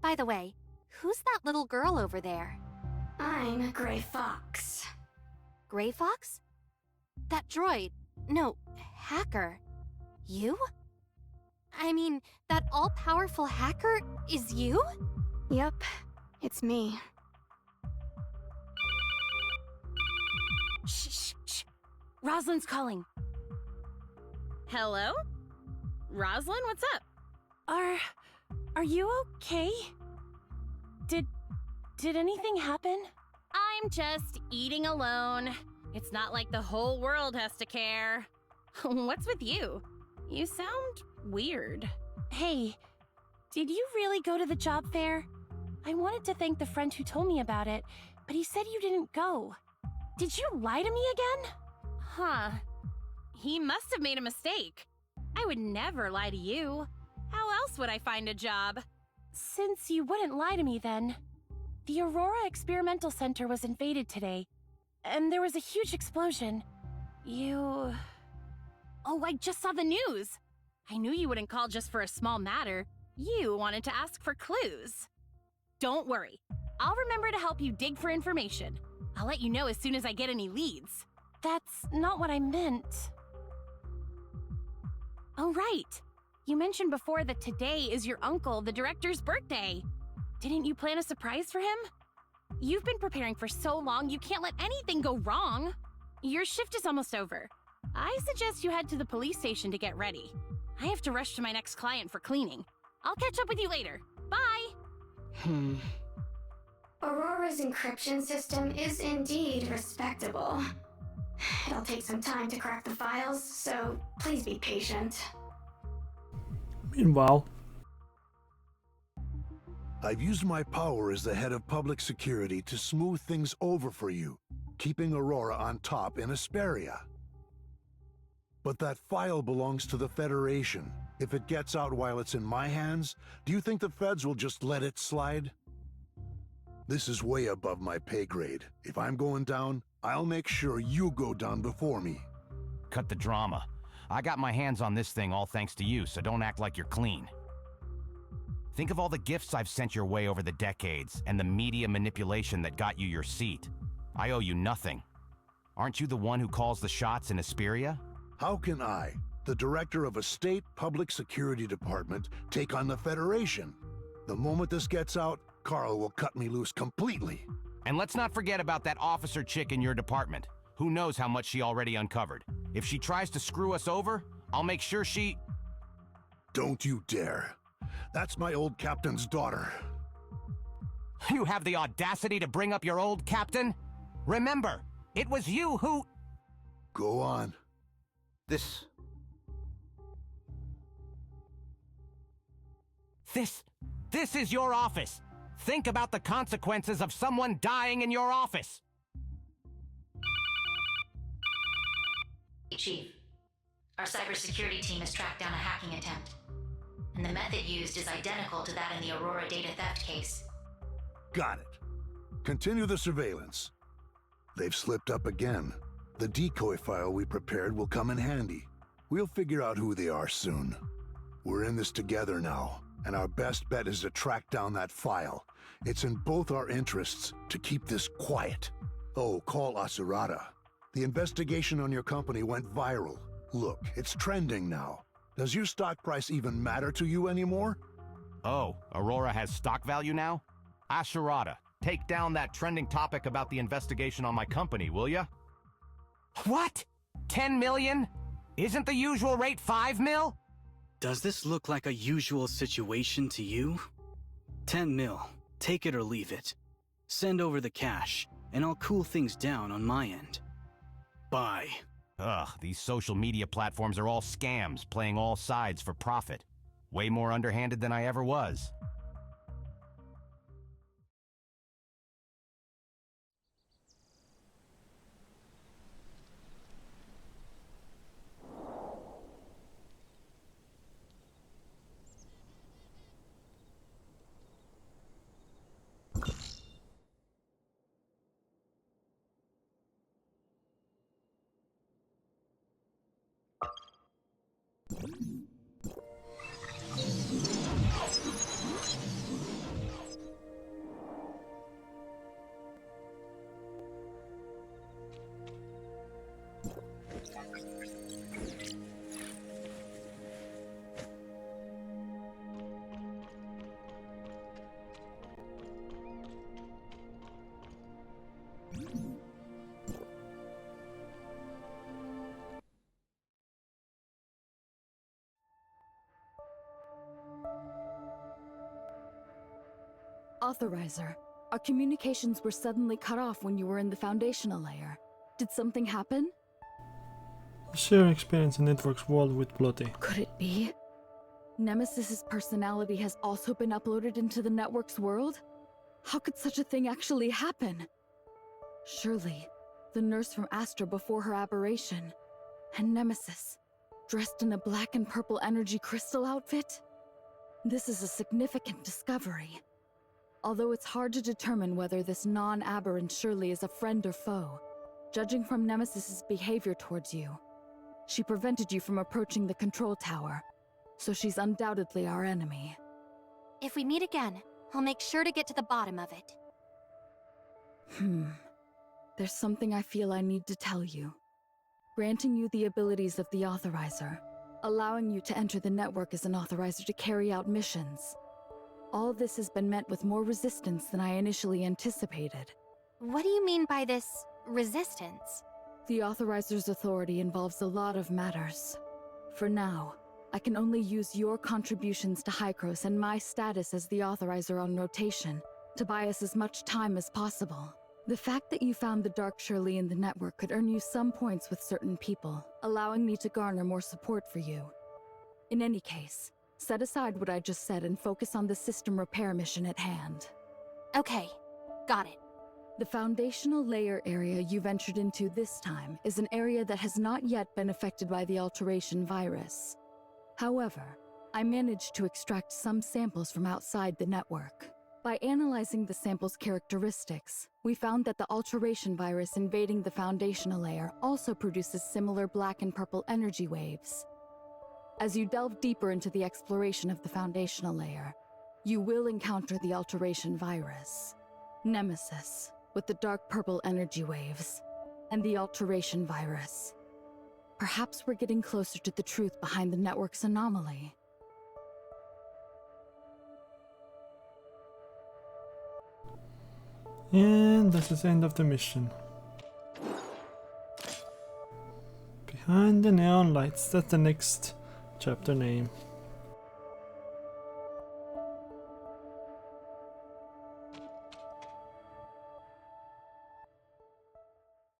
By the way, who's that little girl over there? I'm Gray Fox. Gray Fox? That droid. No, hacker. You? I mean, that all-powerful hacker is you? Yep, it's me. Shh. Roslyn's calling. Hello? Roslyn, what's up? Are you okay? Did anything happen? I'm just eating alone. It's not like the whole world has to care. What's with you? You sound weird. Hey, Did you really go to the job fair? I wanted to thank the friend who told me about it, but he said you didn't go. Did you lie to me again? Huh. He must have made a mistake. I would never lie to you. How else would I find a job? Since you wouldn't lie to me then, the Aurora Experimental Center was invaded today, and there was a huge explosion. You... Oh, I just saw the news! I knew you wouldn't call just for a small matter. You wanted to ask for clues. Don't worry. I'll remember to help you dig for information. I'll let you know as soon as I get any leads. That's not what I meant. Oh, right. You mentioned before that today is your uncle, the director's birthday. Didn't you plan a surprise for him? You've been preparing for so long, you can't let anything go wrong. Your shift is almost over. I suggest you head to the police station to get ready. I have to rush to my next client for cleaning. I'll catch up with you later. Bye! Aurora's encryption system is indeed respectable. It'll take some time to crack the files, so please be patient. Meanwhile, I've used my power as the head of public security to smooth things over for you, keeping Aurora on top in Asperia. But that file belongs to the Federation. If it gets out while it's in my hands, do you think the feds will just let it slide? This is way above my pay grade. If I'm going down, I'll make sure you go down before me. Cut the drama. I got my hands on this thing all thanks to you, so don't act like you're clean. Think of all the gifts I've sent your way over the decades, and the media manipulation that got you your seat. I owe you nothing. Aren't you the one who calls the shots in Asperia? How can I, the director of a state public security department, take on the Federation? The moment this gets out, Carl will cut me loose completely. And let's not forget about that officer chick in your department. Who knows how much she already uncovered? If she tries to screw us over, I'll make sure she... Don't you dare. That's my old captain's daughter. You have the audacity to bring up your old captain? Remember, it was you who... Go on. This is your office. Think about the consequences of someone dying in your office. Chief, our cybersecurity team has tracked down a hacking attempt, and the method used is identical to that in the Aurora data theft case. Got it. Continue the surveillance. They've slipped up again. The decoy file we prepared will come in handy. We'll figure out who they are soon. We're in this together now, and our best bet is to track down that file. It's in both our interests to keep this quiet. Oh, call Asurata. The investigation on your company went viral. Look, it's trending now. Does your stock price even matter to you anymore? Oh, Aurora has stock value now? Asurata, take down that trending topic about the investigation on my company, will ya? What? 10 million? Isn't the usual rate 5 mil? Does this look like a usual situation to you? 10 mil. Take it or leave it. Send over the cash, and I'll cool things down on my end. Bye. Ugh, these social media platforms are all scams, playing all sides for profit. Way more underhanded than I ever was. Authorizer, our communications were suddenly cut off when you were in the foundational layer. Did something happen? Sharing experience in networks walled with bloody. Could it be? Nemesis's personality has also been uploaded into the network's world? How could such a thing actually happen? Surely, the nurse from Astra before her aberration, and Nemesis, dressed in a black and purple energy crystal outfit? This is a significant discovery. Although it's hard to determine whether this non-aberrant Shirley is a friend or foe, judging from Nemesis's behavior towards you, she prevented you from approaching the control tower, so she's undoubtedly our enemy. If we meet again, I'll make sure to get to the bottom of it. There's something I feel I need to tell you. Granting you the abilities of the Authorizer, allowing you to enter the network as an Authorizer to carry out missions. All this has been met with more resistance than I initially anticipated. What do you mean by this resistance? The Authorizer's authority involves a lot of matters. For now, I can only use your contributions to Hykros and my status as the Authorizer on rotation to buy us as much time as possible. The fact that you found the Dark Shirley in the network could earn you some points with certain people, allowing me to garner more support for you. In any case, set aside what I just said and focus on the system repair mission at hand. Okay, got it. The foundational layer area you ventured into this time is an area that has not yet been affected by the alteration virus. However, I managed to extract some samples from outside the network. By analyzing the sample's characteristics, we found that the alteration virus invading the foundational layer also produces similar black and purple energy waves. As you delve deeper into the exploration of the foundational layer, you will encounter the alteration virus, Nemesis, with the dark purple energy waves, and the alteration virus. Perhaps we're getting closer to the truth behind the network's anomaly. And this is the end of the mission. Behind the neon lights, that's the next chapter name.